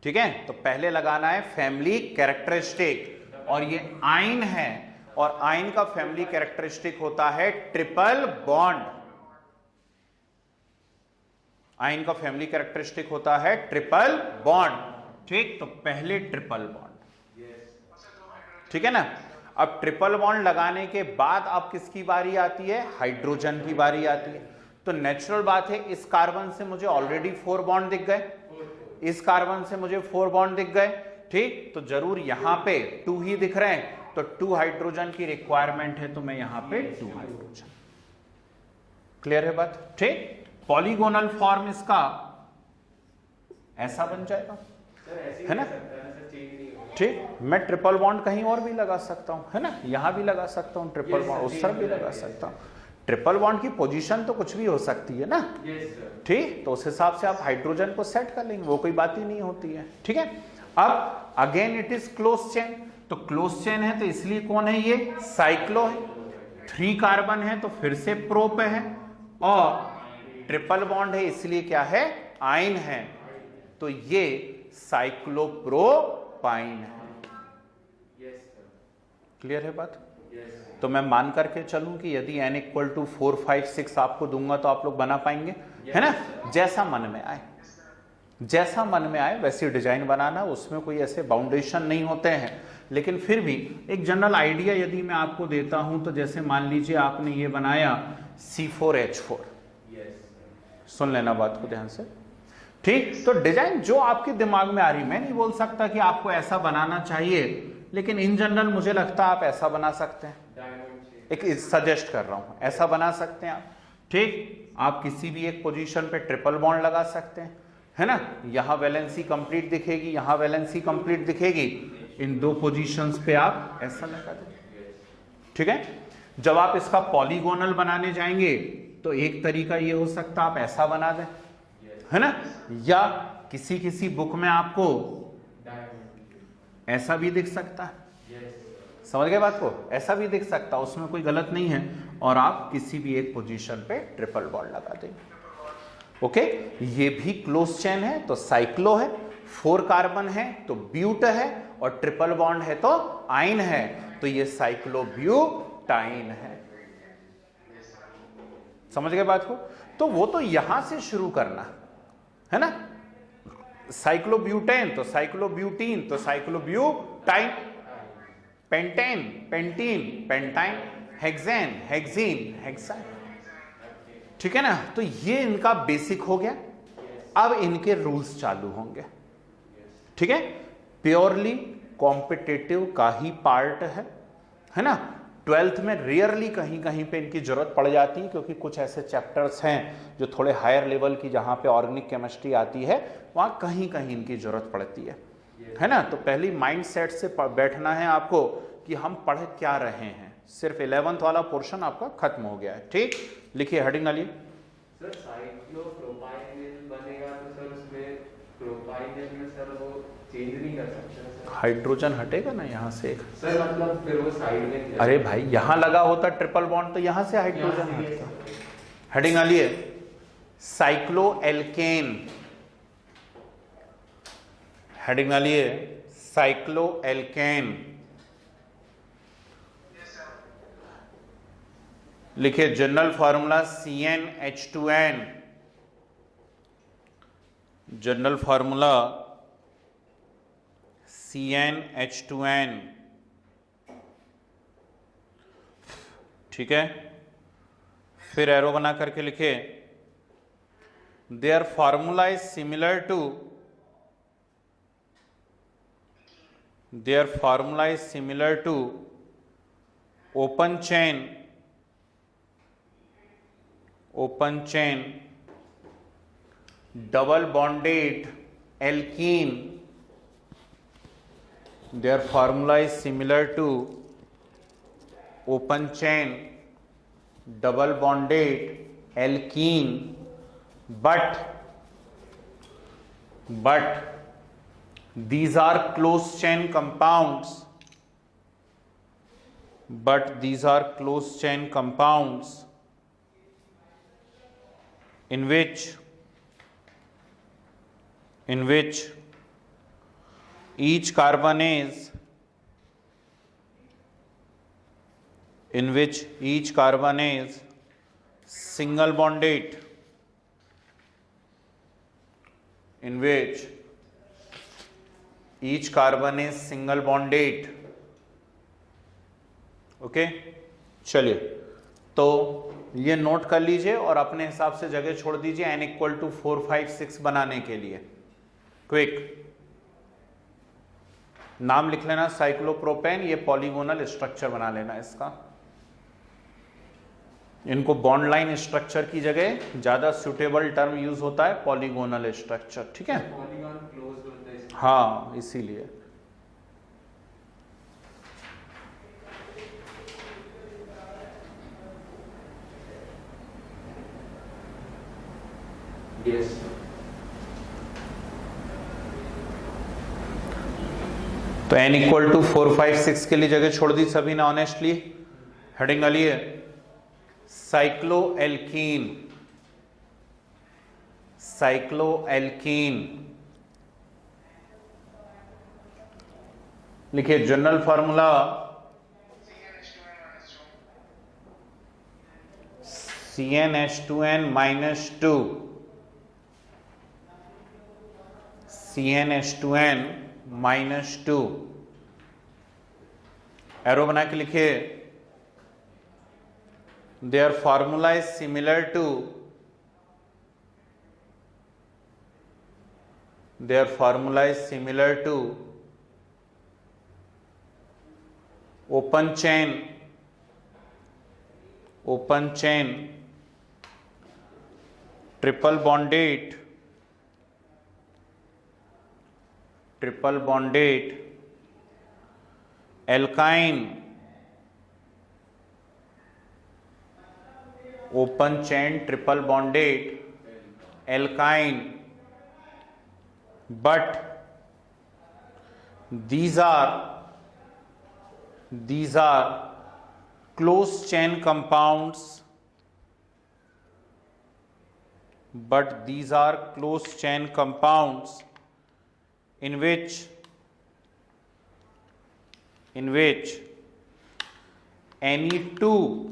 ठीक है, तो पहले लगाना है फैमिली कैरेक्टरिस्टिक, और ये आइन है, और आइन का फैमिली कैरेक्टरिस्टिक होता है ट्रिपल बॉन्ड। आइन का फैमिली कैरेक्टरिस्टिक होता है ट्रिपल बॉन्ड, ठीक। तो पहले ट्रिपल बॉन्ड, ठीक है ना। अब ट्रिपल बॉन्ड लगाने के बाद अब किसकी बारी आती है, हाइड्रोजन की बारी आती है। तो नेचुरल बात है, इस कार्बन से मुझे ऑलरेडी 4 बॉन्ड दिख गए, इस कार्बन से मुझे 4 बॉन्ड दिख गए, ठीक। तो जरूर यहां पे 2 ही दिख रहे हैं, तो 2 हाइड्रोजन की रिक्वायरमेंट है, तो मैं यहां पे 2 हाइड्रोजन। क्लियर है बात, ठीक। पॉलीगोनल फॉर्म इसका ऐसा बन जाएगा, है ना, ठीक। मैं ट्रिपल बॉन्ड कहीं और भी लगा सकता हूं, है ना, यहां भी लगा सकता हूं ट्रिपल बॉन्ड, उस तरफ भी लगा सकता हूं। ट्रिपल बॉन्ड की पोजीशन तो कुछ भी हो सकती है ना, ठीक। तो उस हिसाब से आप हाइड्रोजन को सेट कर लेंगे, वो कोई बात ही नहीं होती है, ठीक है। अब again it is close chain, तो क्लोज चेन है तो इसलिए कौन है, ये साइक्लो है, 3 कार्बन है तो फिर से प्रोप है, और ट्रिपल बॉन्ड है इसलिए क्या है, आइन है, तो ये साइक्लोप्रोपाइन है। क्लियर है बात। तो मैं मान करके चलूं कि यदि n इक्वल टू 4, 5, 6 आपको दूंगा तो आप लोग बना पाएंगे, है ना, जैसा मन में आए, जैसा मन में आए वैसी डिजाइन बनाना, उसमें कोई ऐसे बाउंडेशन नहीं होते हैं, लेकिन फिर भी एक जनरल आइडिया यदि मैं आपको देता हूं, तो जैसे मान लीजिए आपने ये बनाया C4H4, सुन लेना बात को ध्यान से, ठीक। तो डिजाइन जो आपके दिमाग में आ रही, मैं नहीं बोल सकता कि आपको ऐसा बनाना चाहिए, लेकिन इन जनरल मुझे लगता है आप ऐसा बना सकते हैं, एक सजेस्ट कर रहा हूं, ऐसा बना सकते हैं आप, ठीक। आप किसी भी एक पोजीशन पे ट्रिपल बॉन्ड लगा सकते हैं, है ना, यहां वैलेंसी कंप्लीट दिखेगी, यहां वैलेंसी कंप्लीट दिखेगी, इन 2 पोजीशंस पे आप ऐसा लगा दें, ठीक है। जब आप इसका पॉलीगोनल बनाने जाएंगे तो एक तरीका ये हो सकता है आप ऐसा बना दें, है ना, या किसी बुक में आपको ऐसा भी दिख सकता है, समझ गए बात को? ऐसा भी दिख सकता है, उसमें कोई गलत नहीं है, और आप किसी भी एक पोजीशन पे ट्रिपल बॉन्ड लगा देंगे। ओके, ये भी क्लोज चेन है तो साइक्लो है, 4 कार्बन है तो ब्यूट है, और ट्रिपल बॉन्ड है तो आइन है, तो ये साइक्लोब्यूटाइन है। समझ गए बात को? तो वो तो यहां से शुरू करना है ना, साइक्लोब्यूटेन तो साइक्लोब्यूटीन तो cyclobutyne, pentane pentene pentyne, hexane hexene hexyne. ठीक है ना? तो ये इनका बेसिक हो गया। अब इनके रूल्स चालू होंगे। ठीक है, प्योरली कॉम्पिटिटिव का ही पार्ट है ना। 12th में रेयरली कहीं कहीं पे इनकी जरूरत पड़ जाती है, क्योंकि कुछ ऐसे चैप्टर्स हैं जो थोड़े हायर लेवल की, जहां पे ऑर्गेनिक केमिस्ट्री आती है, वहां कहीं कहीं इनकी जरूरत पड़ती है ना। तो पहली माइंड सेट से बैठना है आपको कि हम पढ़ क्या रहे हैं। सिर्फ 11th वाला पोर्शन आपका खत्म हो गया है। ठीक, लिखिए हेडिंग डालिए। सर साइक्लोप्रोपाइनिल बनेगा तो सर उसमें प्रोपाइनिल में सर वो चेंज नहीं कर सकते सर? हाइड्रोजन हटेगा ना यहाँ से एक। सर मतलब फिर वो साइड में, अरे भाई यहां लगा होता ट्रिपल बॉन्ड तो यहां से हाइड्रोजन हटता। हेडिंग डालिए, साइक्लो एल्केन। हेडिंग डालिए, साइक्लो एल्केन। लिखिए general formula CnH2n। General formula CnH2n। ठीक है, फिर एरो बना करके लिखे, their formula is similar to, their formula is similar to open chain double bonded alkene. their formula is similar to open chain double bonded alkene, but these are close chain compounds, in which each carbon is single bonded, in which each carbon is single bonded। Okay, चलिए तो ये note कर लीजिए और अपने हिसाब से जगह छोड़ दीजिए n = 4, 5, 6 बनाने के लिए। क्विक नाम लिख लेना साइक्लोप्रोपेन, ये पॉलीगोनल स्ट्रक्चर बना लेना इसका। इनको बॉन्ड लाइन स्ट्रक्चर की जगह ज्यादा सुटेबल टर्म यूज होता है पॉलीगोनल स्ट्रक्चर। ठीक है, पॉलीगॉन क्लोज्ड होता है। हाँ इसीलिए। यस तो n = 4, 5, 6 के लिए जगह छोड़ दी सभी ने ऑनेस्टली। हेडिंग डालिए, साइक्लो एल्कीन। लिखिए general formula CnH2n -2, CnH2n -2। Arrow बना के लिखिए, their formula is similar to, open chain triple bonded alkyne, open chain triple bonded alkyne, but these are these are close chain compounds, but these are close chain compounds in which any two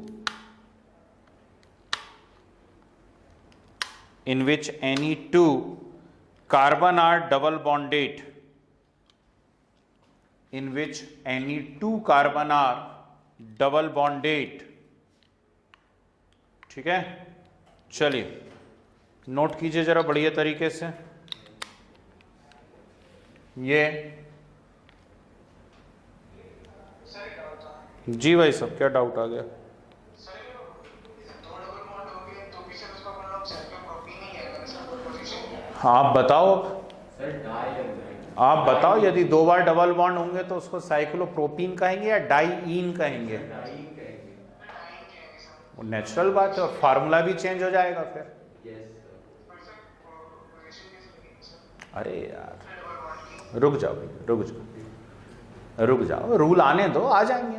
carbon are double bonded, in which any two carbon are double bonded. ठीक है, चलिए note कीजिए जरा बढ़िया तरीके से। ये जी भाई साहब, क्या डाउट आ गया? हाँ आप बताओ, आप बताओ, यदि दो बार डबल बॉन्ड होंगे तो उसको साइक्लोप्रोपीन कहेंगे या डाईईन कहेंगे? वो नेचुरल बात है, और फार्मूला भी चेंज हो जाएगा फिर। अरे यार रुक जाओ, रुक जाओ, रूल आने दो, आ जाएंगे।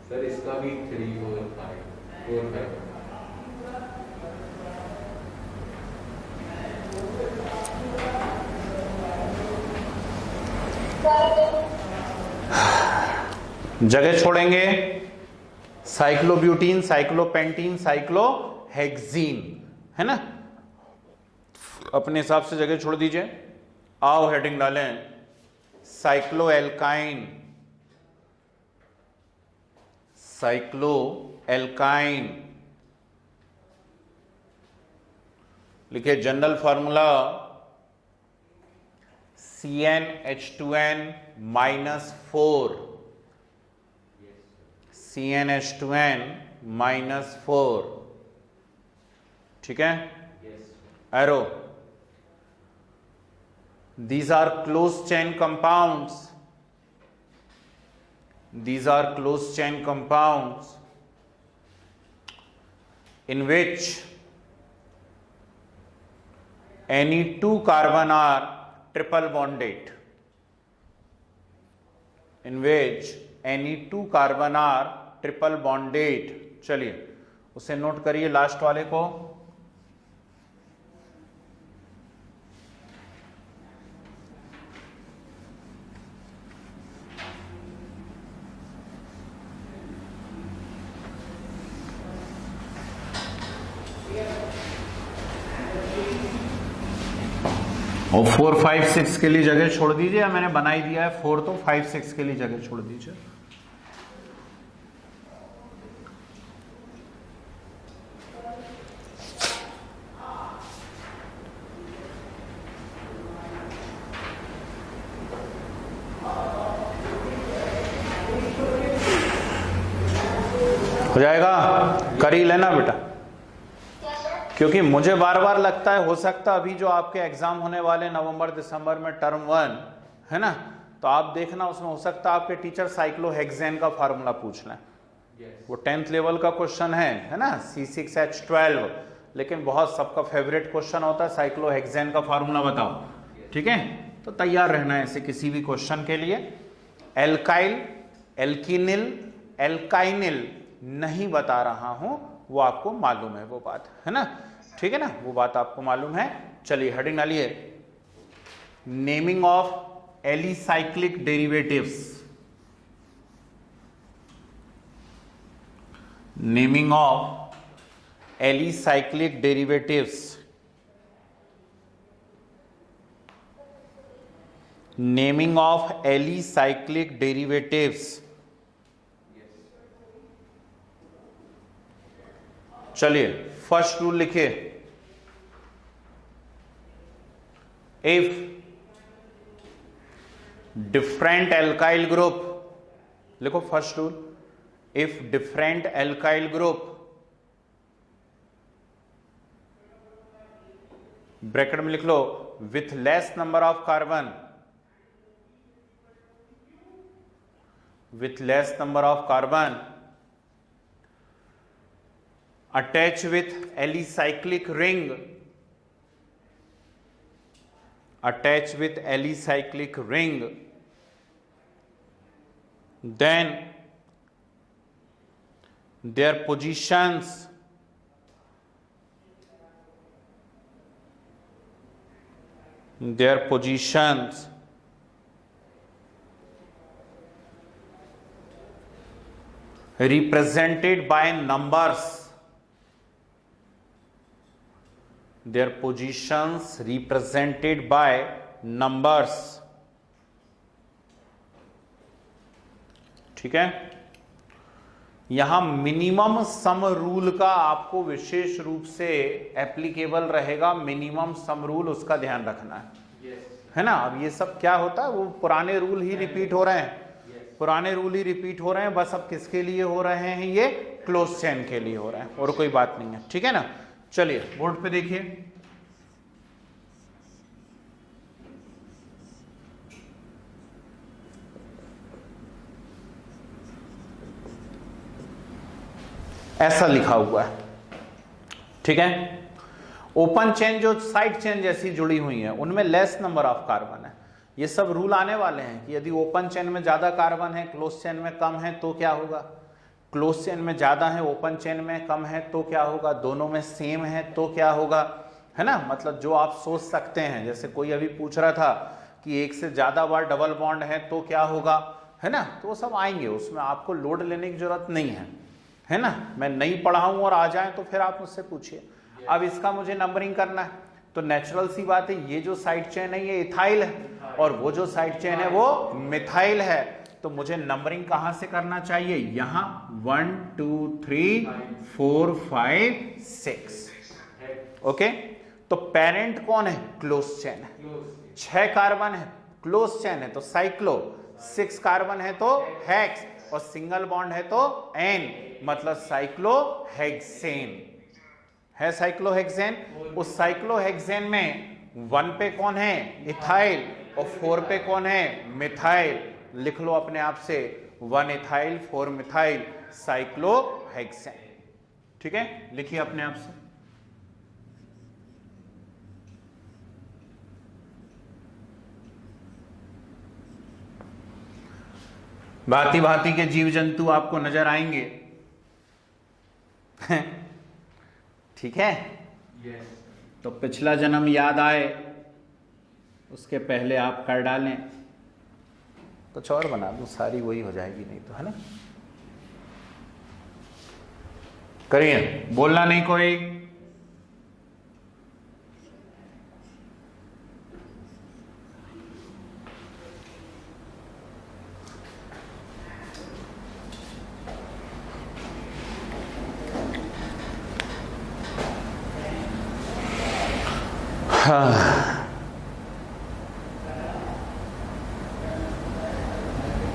सर इसका भी 3 4 5 4 5 जगह छोड़ेंगे, साइक्लोब्यूटीन, साइक्लोपेंटीन, साइक्लोहेक्सीन, है ना? अपने हिसाब से जगह छोड़ दीजिए। आओ हेडिंग डालें, साइक्लोएल्काइन, साइक्लोएल्काइन। लिखिए जनरल फॉर्मूला CnH2n -4, CnH2n -4, ठीक है? Arrow, these are close chain compounds, these are close chain compounds in which any two carbon are triple bonded, in which any two carbon are triple bonded। चलिए उसे note करिए last वाले को। और 4 5 6 के लिए जगह छोड़ दीजिए, मैंने बना ही दिया है 4, तो 5 6 के लिए जगह छोड़ दीजिए। हो जाएगा, कर ही लेना बेटा, क्योंकि मुझे बार बार लगता है हो सकता अभी जो आपके एग्जाम होने वाले नवंबर दिसंबर में टर्म 1 है ना, तो आप देखना उसमें हो सकता है आपके टीचर साइक्लोहेक्सेन का फार्मूला पूछ लें। वो 10th लेवल का क्वेश्चन है ना, C6H12, लेकिन बहुत सबका फेवरेट क्वेश्चन होता है साइक्लोहेक्सेन का फार्मूला बताओ, ठीक है? तो तैयार रहना है ऐसे किसी भी क्वेश्चन के लिए। एल्काइल, एल्किनिल, एल्काइनिल नहीं बता रहा हूं, वो आपको मालूम है वो बात, है ना? ठीक है ना, वो बात आपको मालूम है। चलिए हेडिंग डालिए, naming of alicyclic derivatives, naming of alicyclic derivatives, naming of alicyclic derivatives. चलिए फर्स्ट रूल लिखिए, इफ डिफरेंट एल्काइल ग्रुप, लिखो first rule, if different alkyl group, bracket में लिख लो, with less number of carbon, with less number of carbon attach with alicyclic ring, attach with alicyclic ring, then their positions represented by numbers, their positions represented by numbers. ठीक है, यहां minimum sum rule का आपको विशेष रूप से applicable रहेगा। Minimum sum rule, उसका ध्यान रखना है ना। अब ये सब क्या होता है, वो पुराने रूल ही रिपीट हो रहे हैं, पुराने रूल ही रिपीट हो रहे हैं। बस अब किसके लिए हो रहे हैं, ये क्लोज चेन के लिए हो रहे हैं, और कोई बात नहीं है। ठीक है ना। चलिए बोर्ड पे देखिए, ऐसा लिखा हुआ है। ठीक है, ओपन चेन जो साइड चेन जैसी जुड़ी हुई है उनमें लेस नंबर ऑफ कार्बन है। ये सब रूल आने वाले हैं कि यदि ओपन चेन में ज्यादा कार्बन है, क्लोज चेन में कम है, तो क्या होगा। क्लोज चेन में ज्यादा है, ओपन चेन में कम है, तो क्या होगा। दोनों में सेम है तो क्या होगा, है ना। मतलब जो आप सोच सकते हैं, जैसे कोई अभी पूछ रहा था कि एक से ज्यादा बार डबल बॉन्ड है तो क्या होगा, है ना। तो वो सब आएंगे, उसमें आपको लोड लेने की जरूरत नहीं है ना। मैं नहीं पढ़ाऊं और आ जाए तो फिर आप मुझसे पूछिए। अब इसका मुझे नंबरिंग करना है, तो नेचुरल सी बात है, ये जो साइड चेन है ये इथाइल है और वो जो साइड चेन है वो मिथाइल है। तो मुझे नंबरिंग कहां से करना चाहिए, यहां 1 2 3 4 5 6। ओके, तो पेरेंट कौन है, क्लोज चेन है। 6 कार्बन है, क्लोज चेन है तो साइक्लो, 6 कार्बन है तो हेक्स, और सिंगल बॉन्ड है तो एन, मतलब साइक्लोहेक्सेन है। साइक्लोहेक्सेन, उस साइक्लोहेक्सेन में 1 पे कौन है, इथाइल, और 4 पे कौन है, मिथाइल। लिख लो अपने आप से, 1 इथाइल 4 मिथाइल, साइक्लोहेक्सेन। ठीक है, लिखिए अपने आप से। भांति भांति के जीव जंतु आपको नजर आएंगे। ठीक है, तो पिछला जन्म याद आए, उसके पहले आप कर डालें। कुछ और बना दूं, सारी वही हो जाएगी नहीं तो, है ना। करिए, बोलना नहीं कोई।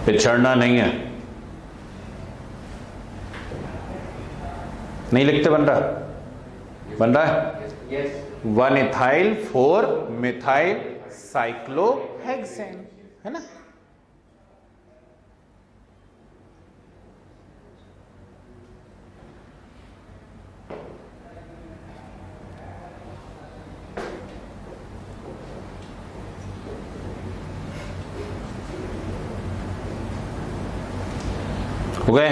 पिछड़ना नहीं है, नहीं लिखते, बन रहा है। 1 इथाइल 4 मिथाइल साइक्लोहेक्सेन, है ना। हो गए।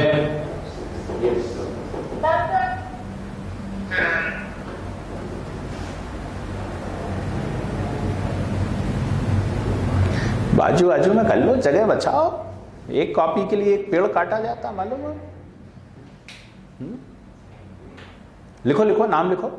बाजू बाजू में कर लो, जगह बचाओ। एक कॉपी के लिए एक पेड़ काटा जाता, मालूम है। लिखो लिखो, नाम लिखो।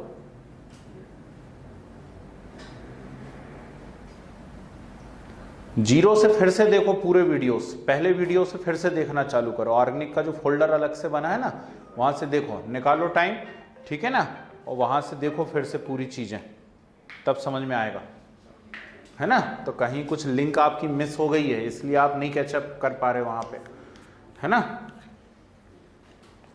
जीरो से फिर से देखो पूरे वीडियोस, पहले वीडियो से फिर से देखना चालू करो। ऑर्गेनिक का जो फोल्डर अलग से बना है ना, वहां से देखो, निकालो टाइम, ठीक है ना, और वहां से देखो फिर से पूरी चीजें, तब समझ में आएगा, है ना। तो कहीं कुछ लिंक आपकी मिस हो गई है, इसलिए आप नहीं कैचअप कर पा रहे वहां पे, है ना।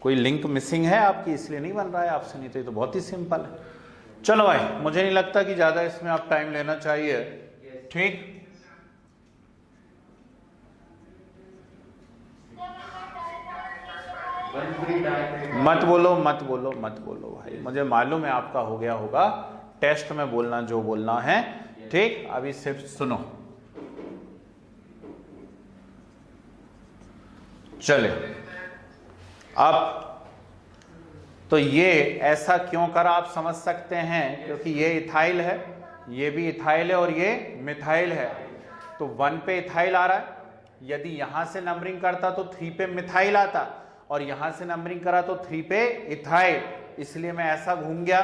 कोई लिंक मिसिंग है आपकी, इसलिए नहीं बन रहा है आपसे, नहीं तो ये तो बहुत ही सिंपल है। चलो भाई, मुझे नहीं लगता कि ज्यादा इसमें आप टाइम लेना चाहिए, ठीक। मत बोलो मत बोलो मत बोलो भाई, मुझे मालूम है आपका हो गया होगा। टेस्ट में बोलना जो बोलना है ठीक, अभी सिर्फ सुनो। चले, अब तो ये ऐसा क्यों करा आप समझ सकते हैं, क्योंकि ये इथाइल है, ये भी इथाइल है और ये मिथाइल है, तो 1 पे इथाइल आ रहा है। यदि यहां से नंबरिंग करता तो 3 पे मिथाइल आता, और यहां से नंबरिंग करा तो 3 पे इथाइल, इसलिए मैं ऐसा घूम गया।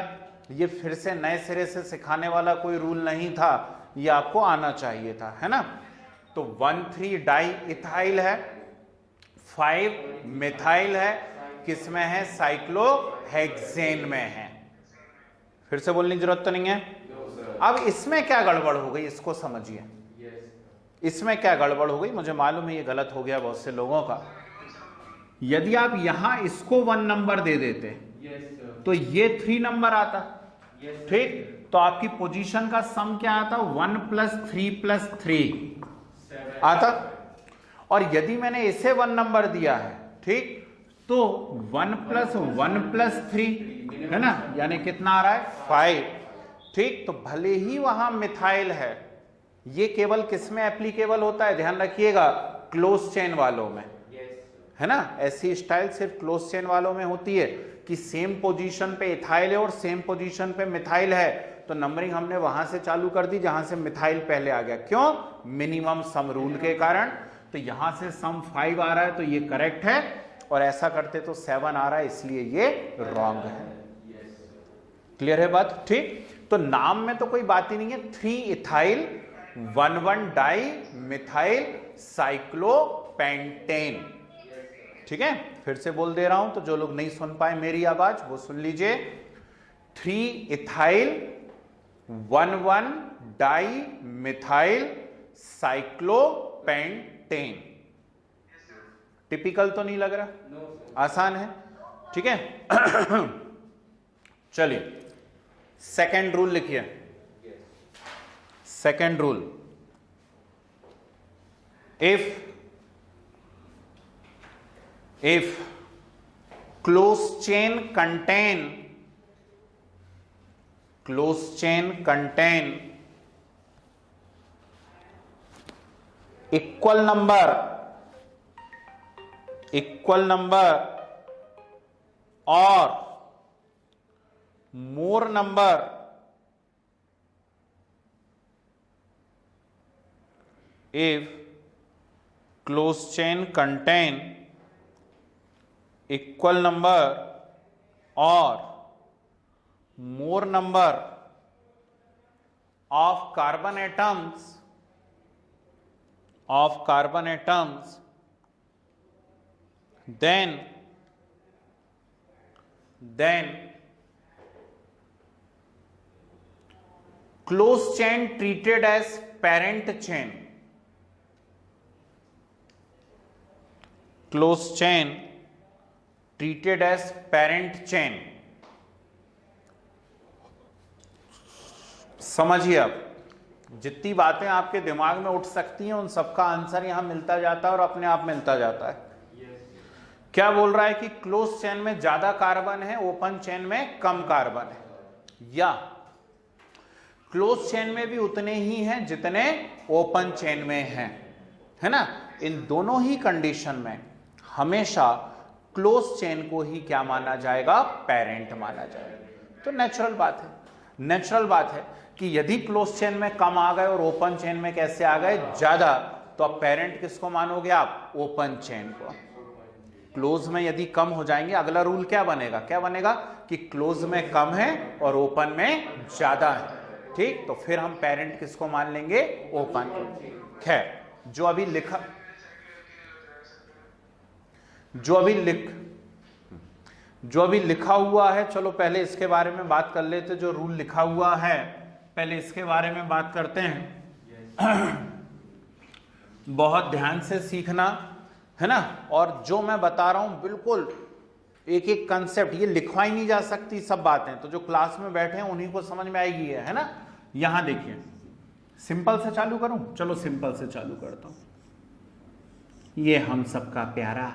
ये फिर से नए सिरे से सिखाने वाला कोई रूल नहीं था, ये आपको आना चाहिए था, है ना। तो 1,3 डाई इथाइल है, 5 मिथाइल है, किसमें है, साइक्लोहेक्सेन में है। फिर से बोलने की जरूरत तो नहीं है। अब इसमें क्या गड़बड़ हो गई, इसको समझिए। इसमें क्या गड़बड़ हो गई, मुझे मालूम है ये गलत हो गया बहुत से लोगों का। यदि आप यहां इसको 1 नंबर दे देते तो ये 3 नंबर आता, ठीक, तो आपकी पोजीशन का सम क्या आता, 1 + 3 + 3 आता। और यदि मैंने इसे 1 नंबर दिया है, ठीक, तो 1 + 1 + 3 है ना, यानी कितना आ रहा है, 5, ठीक। तो भले ही वहां मिथाइल है, ये केवल किसमें एप्लीकेबल होता है, ध्यान रखिएगा, क्लोज चेन वालों में, है ना। ऐसी स्टाइल सिर्फ क्लोज चेन वालों में होती है कि सेम पोजीशन पे इथाइल है और सेम पोजीशन पे मिथाइल है, तो नंबरिंग हमने वहां से चालू कर दी जहां से मिथाइल पहले आ गया। क्यों, मिनिमम सम रूल के कारण। तो यहां से सम 5 आ रहा है तो ये करेक्ट है, और ऐसा करते तो 7 आ रहा है, इसलिए ये रॉन्ग है। क्लियर है बात, ठीक। तो नाम में तो कोई बात ही नहीं है, 3 इथाइल 1,1 डाई मिथाइल साइक्लोपेंटेन, ठीक है। फिर से बोल दे रहा हूं, तो जो लोग नहीं सुन पाए मेरी आवाज वो सुन लीजिए। 3 ethyl 1,1 di methyl cyclopentane. Typical तो नहीं लग रहा, आसान है, ठीक है। चलिए सेकेंड रूल लिखिए। Second rule, if close chain contain equal number or more number if close chain contain equal number or more number of carbon atoms then close chain treated as parent chain, close chain treated as parent chain। समझिए, अब जितनी बातें आपके दिमाग में उठ सकती हैं उन सबका आंसर यहां मिलता जाता है और अपने आप मिलता जाता है। क्या बोल रहा है कि क्लोज चेन में ज्यादा कार्बन है, ओपन चेन में कम कार्बन है, या क्लोज चेन में भी उतने ही हैं जितने ओपन चेन में हैं, है ना। इन दोनों ही कंडीशन में हमेशा क्लोज चेन को ही क्या माना जाएगा, पेरेंट माना जाएगा। तो नेचुरल बात है कि यदि क्लोज चेन में कम आ गए और ओपन चेन में कैसे आ गए, ज्यादा, तो अब पेरेंट किसको मानोगे आप, ओपन चेन को। क्लोज में यदि कम हो जाएंगे, अगला रूल क्या बनेगा कि क्लोज में कम है और ओपन में ज्यादा है, ठीक। तो फिर हम पेरेंट किसको मान लेंगे, ओपन। खैर, जो अभी लिखा हुआ है, चलो पहले इसके बारे में बात कर लेते। जो रूल लिखा हुआ है पहले इसके बारे में बात करते हैं। बहुत ध्यान से सीखना, है ना। और जो मैं बता रहा हूं बिल्कुल एक एक कंसेप्ट, ये लिखवाई नहीं जा सकती सब बातें, तो जो क्लास में बैठे हैं उन्हीं को समझ में आएगी, है ना। यहां देखिए, सिंपल से चालू करूं, चलो सिंपल से चालू करता हूं। ये हम सबका प्यारा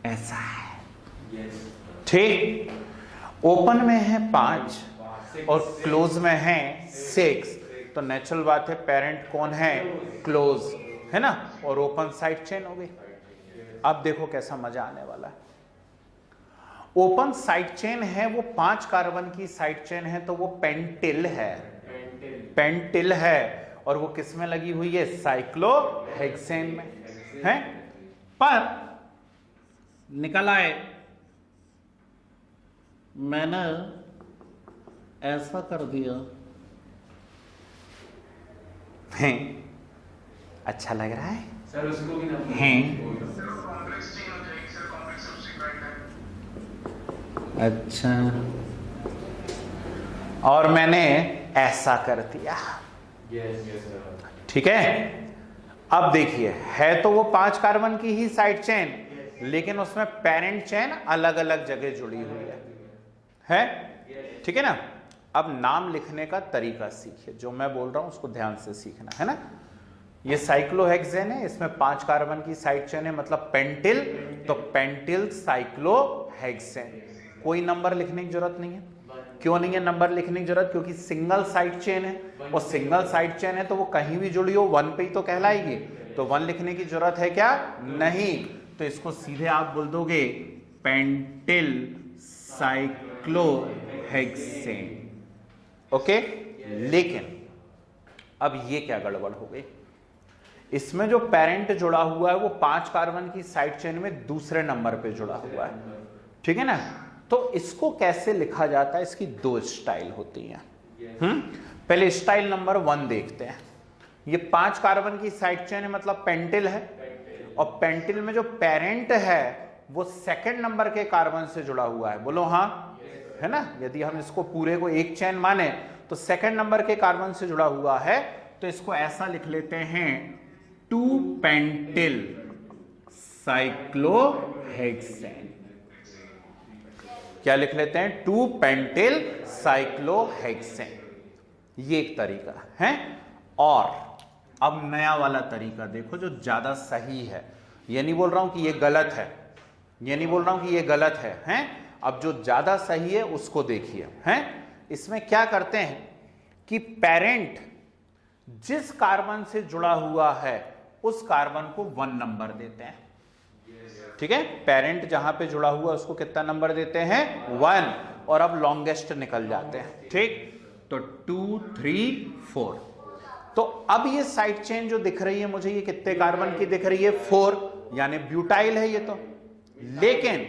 ऐसा है, ठीक। ओपन में है 5, और क्लोज में है 6, तो नेचुरल बात है पेरेंट कौन है, क्लोज, है ना, और ओपन साइड चेन हो गई। अब देखो कैसा मजा आने वाला है। ओपन साइड चेन है वो 5 कार्बन की साइड चेन है, तो वो पेंटिल है, पेंटिल है, और वो किस में लगी हुई है, साइक्लोहेक्सेन में है। पर निकल आए मैंने ऐसा कर दिया है, अच्छा लग रहा है सर उसको भी ना हैं? अच्छा, और मैंने ऐसा कर दिया, यस सर। ठीक है। अब देखिए है तो वो 5 कार्बन की ही साइड चेन, लेकिन उसमें पेरेंट चेन अलग अलग जगह जुड़ी हुई है, ठीक है ना। अब नाम लिखने का तरीका सीखिए, जो मैं बोल रहा हूं उसको ध्यान से सीखना है ना। ये साइक्लोहेक्सेन है, इसमें 5 कार्बन की साइड चेन है, मतलब पेंटिल, तो पेंटिल साइक्लोहेक्सेन। कोई नंबर लिखने की जरूरत नहीं है। क्यों नहीं है नंबर लिखने की जरूरत, क्योंकि सिंगल साइड चेन है, और सिंगल साइड चेन है तो वो कहीं भी जुड़ी हो 1 पे ही तो कहलाएगी, तो 1 लिखने की जरूरत है क्या, नहीं। तो इसको सीधे आप बोल दोगे पेंटिल साइक्लोहेक्सेन, ओके। लेकिन अब ये क्या गड़बड़ हो गई, इसमें जो पेरेंट जुड़ा हुआ है वो 5 कार्बन की साइड चेन में दूसरे नंबर पे जुड़ा हुआ है, ठीक है ना। तो इसको कैसे लिखा जाता है, इसकी 2 स्टाइल होती हैं। पहले स्टाइल नंबर 1 देखते हैं। ये 5 कार्बन की साइड चेन है, मतलब पेंटिल है, और पेंटिल में जो पेरेंट है वो सेकंड नंबर के कार्बन से जुड़ा हुआ है, बोलो हाँ, है ना। यदि हम इसको पूरे को एक चेन माने तो सेकंड नंबर के कार्बन से जुड़ा हुआ है, तो इसको ऐसा लिख लेते हैं 2 पेंटिल साइक्लोहेक्सेन। क्या लिख लेते हैं, 2 पेंटिल साइक्लोहेक्सेन। ये एक तरीका है। और अब नया वाला तरीका देखो जो ज्यादा सही है। ये नहीं बोल रहा हूं कि ये गलत है, ये नहीं बोल रहा हूं कि ये गलत है, हैं? अब जो ज्यादा सही है उसको देखिए, हैं? इसमें क्या करते हैं कि पेरेंट जिस कार्बन से जुड़ा हुआ है उस कार्बन को 1 नंबर देते हैं, ठीक है। पेरेंट जहां पे जुड़ा हुआ है उसको कितना नंबर देते हैं, 1, और अब लॉन्गेस्ट निकल जाते हैं, ठीक। तो 2 3 4। तो अब ये साइड चेन जो दिख रही है मुझे, ये कितने कार्बन की दिख रही है, 4, यानी ब्यूटाइल है ये तो। लेकिन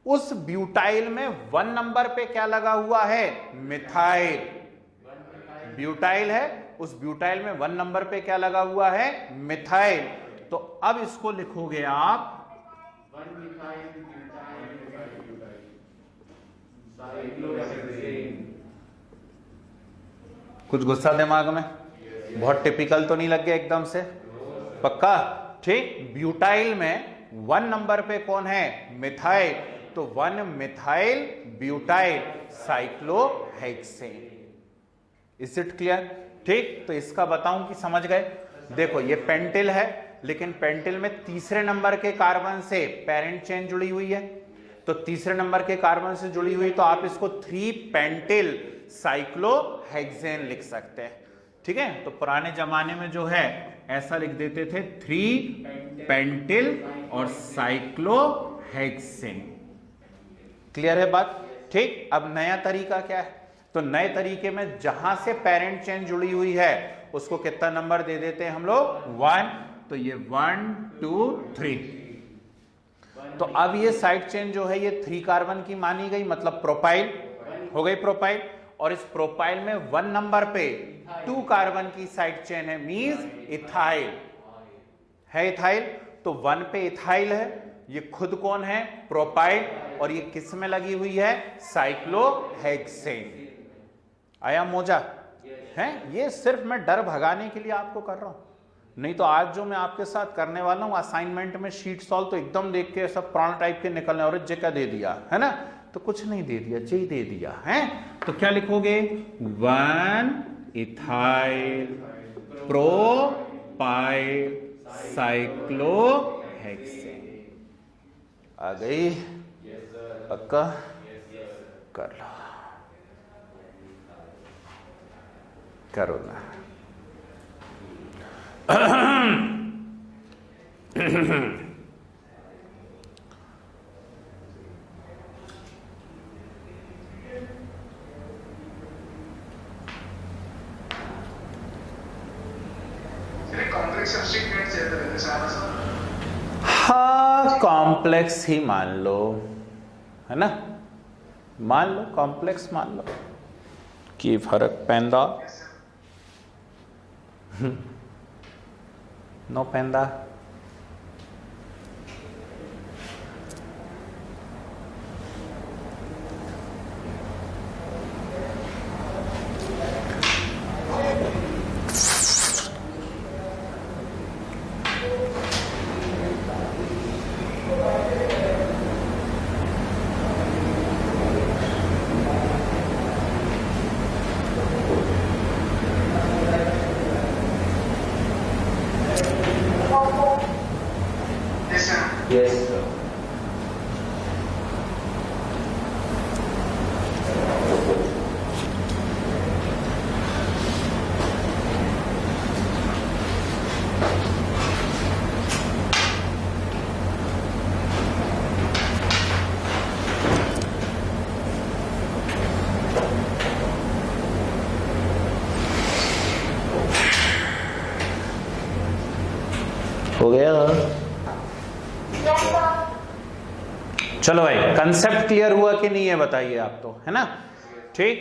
उस ब्यूटाइल में 1 नंबर पे क्या लगा हुआ है, मिथाइल। ब्यूटाइल है, उस ब्यूटाइल में 1 नंबर पे क्या लगा हुआ है, मिथाइल। तो अब इसको लिखोगे आप कुछ गुस्सा दिमाग में, बहुत टिपिकल तो नहीं लग गया एकदम से, पक्का, ठीक। ब्यूटाइल में 1 नंबर पे कौन है, मिथाइल, तो 1 methyl butyl cyclohexane. Is it clear, ठीक। तो इसका बताऊं कि समझ गए। देखो ये पेंटिल है, लेकिन पेंटिल में तीसरे नंबर के कार्बन से पेरेंट चेन जुड़ी हुई है, तो तीसरे नंबर के कार्बन से जुड़ी हुई, तो आप इसको 3 पेंटिल साइक्लोहेक्सेन लिख सकते हैं, ठीक है। तो पुराने जमाने में जो है ऐसा लिख देते थे 3 पेंटिल और साइक्लोहेक्सेन। क्लियर है बात, ठीक। अब नया तरीका क्या है, तो नए तरीके में जहां से पेरेंट चेन जुड़ी हुई है उसको कितना नंबर दे देते हैं हम लोग, 1। तो ये 1 2 3। तो अब ये साइड चेन जो है ये 3 कार्बन की मानी गई, मतलब प्रोपाइल हो गई, प्रोपाइल। और इस प्रोपाइल में 1 नंबर पे 2 कार्बन की साइड चेन है, मींस इथाइल है, इथाइल। तो 1 पे इथाइल है, ये खुद कौन है, प्रोपाइल, और ये किस में लगी हुई है, साइक्लोहेक्सेन। आया मोजा है। ये सिर्फ मैं डर भगाने के लिए आपको कर रहा हूं, नहीं तो आज जो मैं आपके साथ करने वाला हूं असाइनमेंट में शीट सॉल्व, तो एकदम देख के सब पुराना टाइप के निकलने, और जे क्या दे दिया है ना, तो कुछ नहीं दे दिया, जे दे दिया है। तो क्या लिखोगे, 1 इथाइल प्रोपाइल साइक्लोहेक्सेन। आ गई, पक्का कर लो। करो ना। हाँ कॉम्प्लेक्स ही मान लो, है ना, मान लो कॉम्प्लेक्स मान लो कि फर्क पैंदा नो पैंदा। Yes, sir. हो गया। चलो भाई कंसेप्ट क्लियर हुआ कि नहीं है बताइए आप तो, है ना। ठीक,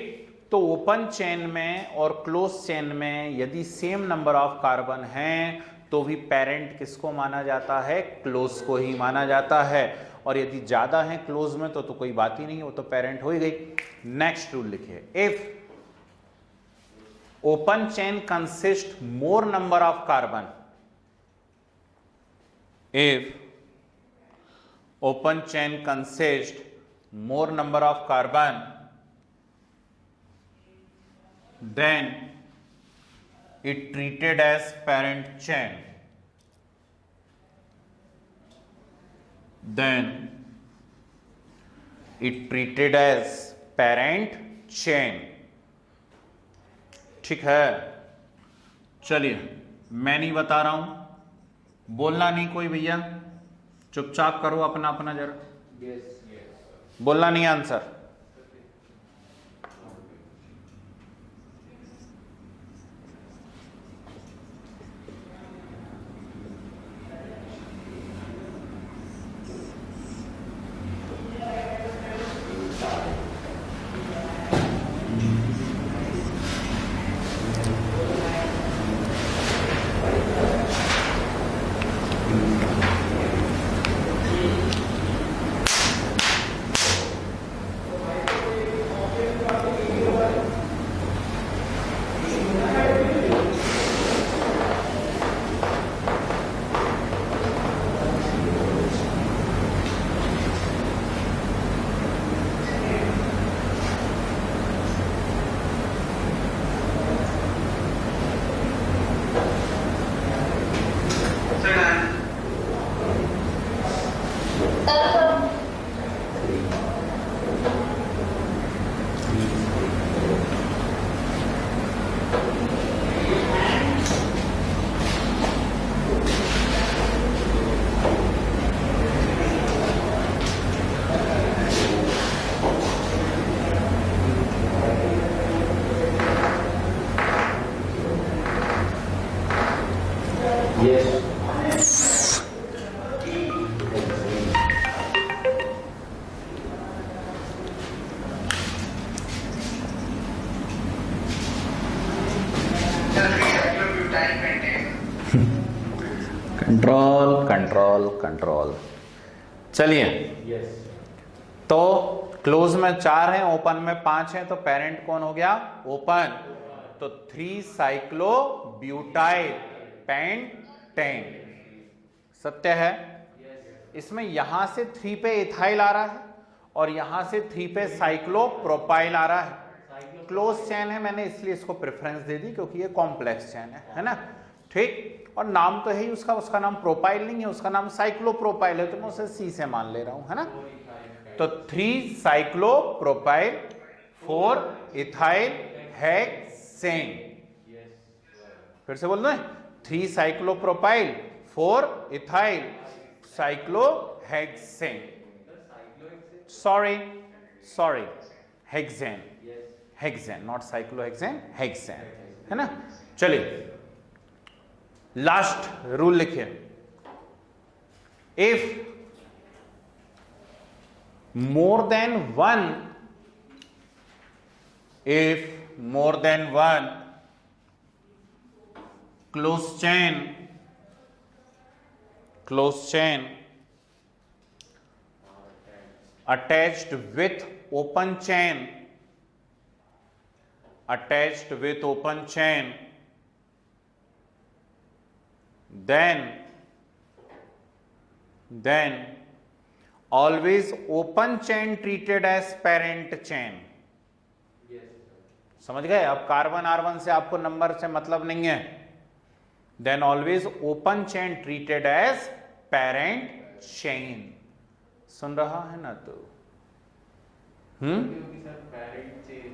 तो ओपन चेन में और क्लोज चेन में यदि सेम नंबर ऑफ कार्बन हैं तो भी पेरेंट किसको माना जाता है, क्लोज को ही माना जाता है। और यदि ज्यादा है क्लोज में तो कोई बात ही नहीं, वो तो पेरेंट हो ही गई। नेक्स्ट रूल लिखिए, if open chain consist more number of carbon, if open chain consists more number of carbon, then it treated as parent chain, then it treated as parent chain। ठीक है, चलिए मैं नहीं बता रहा हूं, बोलना नहीं कोई भैया, चुपचाप करो अपना अपना जरा। बोलना नहीं आंसर। Control control control. चलिए तो क्लोज में 4 हैं, ओपन में 5 हैं, तो पेरेंट कौन हो गया, ओपन। तो 3 साइक्लोब्यूटाइल पेंटेन, सत्य है। इसमें यहां से 3 पे इथाइल आ रहा है और यहां से 3 पे साइक्लोप्रोपाइल आ रहा है। क्लोज चेन है, मैंने इसलिए इसको प्रेफरेंस दे दी क्योंकि ये कॉम्प्लेक्स चेन है ना। ठीक, और नाम तो है ही उसका नाम प्रोपाइल नहीं है, उसका नाम साइक्लोप्रोपाइल है, तो मैं उसे सी से मान ले रहा हूं, है ना। तो 3 साइक्लोप्रोपाइल 4 इथाइल हेक्सेन, फिर से बोल दो, 3 cyclopropyl 4 ethyl cyclohexane, sorry hexane, hexane not cyclohexane, hexane, है ना। चलिए लास्ट रूल लिखिए, if more than one close chain attached with open chain then always open chain treated as parent chain। समझ गए? अब कार्बन R1 से आपको number से मतलब नहीं है। Then always open chain treated as parent chain. सुन रहा है ना तू? क्योंकि सर पेरेंट चेन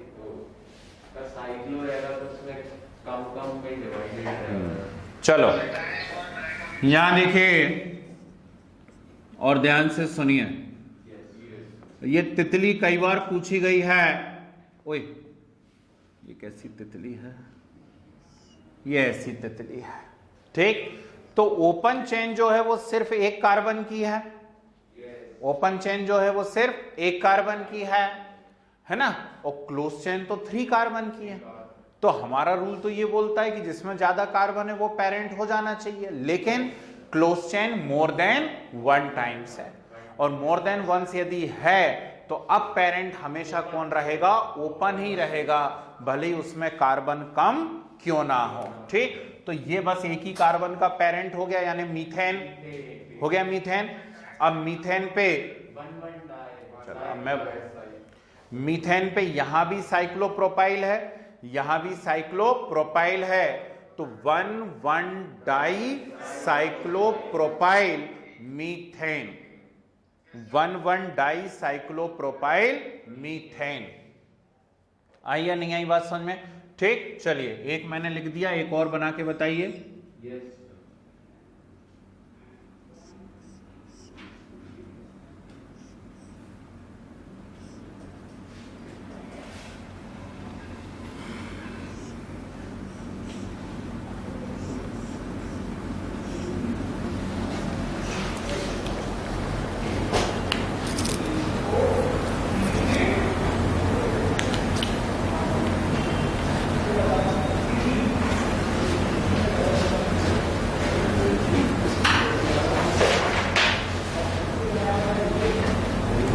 तो साइक्लो रहेगा तो उसमें कम में डिवाइडेड रहेगा। चलो यहां देखिए और ध्यान से सुनिए, ये तितली कई बार पूछी गई है। ओए ये कैसी तितली है? ये ऐसी तितली है, ठीक। तो ओपन चेन जो है वो सिर्फ एक कार्बन की है, ओपन चेन जो है वो सिर्फ एक कार्बन की है ना। और क्लोज चेन तो 3 कार्बन की है। तो हमारा रूल तो ये बोलता है कि जिसमें ज्यादा कार्बन है वो पेरेंट हो जाना चाहिए, लेकिन close chain more than 1 times है, और मोर देन 1 यदि है तो अब पेरेंट हमेशा कौन रहेगा? ओपन ही रहेगा, भले ही उसमें कार्बन कम क्यों ना हो, ठीक। तो ये बस एक ही कार्बन का पेरेंट हो गया, यानी मीथेन हो गया, मीथेन। अब मीथेन पे मीथेन पे यहां भी साइक्लोप्रोपाइल है, यहां भी साइक्लोप्रोपाइल है, तो 1,1 di cyclopropyl methane, 1,1 di cyclopropyl methane. आई या नहीं आई बात समझ में? ठीक। चलिए एक मैंने लिख दिया, एक और बना के बताइए।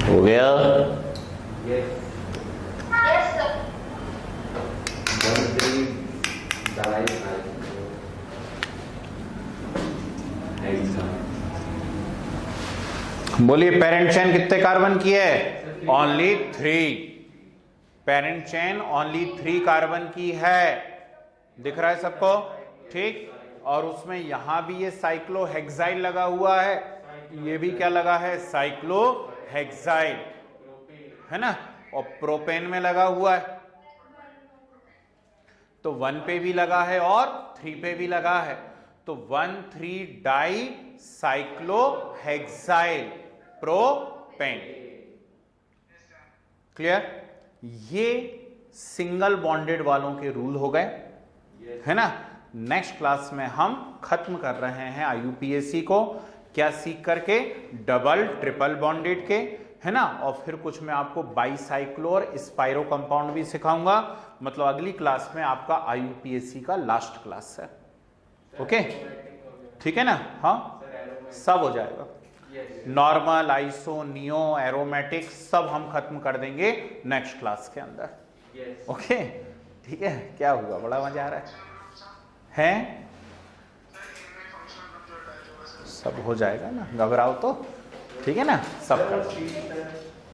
हो गया? बोलिए पेरेंट चेन कितने कार्बन की है? Only 3। Parent chain only 3 carbon की है, दिख रहा है सबको, ठीक। और उसमें यहां भी ये साइक्लोहेक्साइल लगा हुआ है, ये भी क्या लगा है? साइक्लोहेक्साइल, है ना। और प्रोपेन में लगा हुआ है, तो 1 पे भी लगा है और 3 पे भी लगा है, तो 1,3 डाई साइक्लोहेक्साइल प्रोपेन। क्लियर? ये सिंगल बॉन्डेड वालों के रूल हो गए, है ना। नेक्स्ट क्लास में हम खत्म कर रहे हैं IUPAC को, क्या सीख करके? डबल ट्रिपल बॉन्डेड के, है ना। और फिर कुछ मैं आपको बाईसाइक्लो और स्पाइरो कंपाउंड भी सिखाऊंगा। मतलब अगली क्लास में आपका IUPAC का लास्ट क्लास है। ओके, ठीक है ना? हाँ, सब हो जाएगा। नॉर्मल, आइसो, नियो, एरोमेटिक सब हम खत्म कर देंगे नेक्स्ट क्लास के अंदर। ओके, ठीक है। क्या हुआ? बड़ा मजा आ रहा है? सब हो जाएगा ना, घबराओ तो, ठीक है ना, सब कर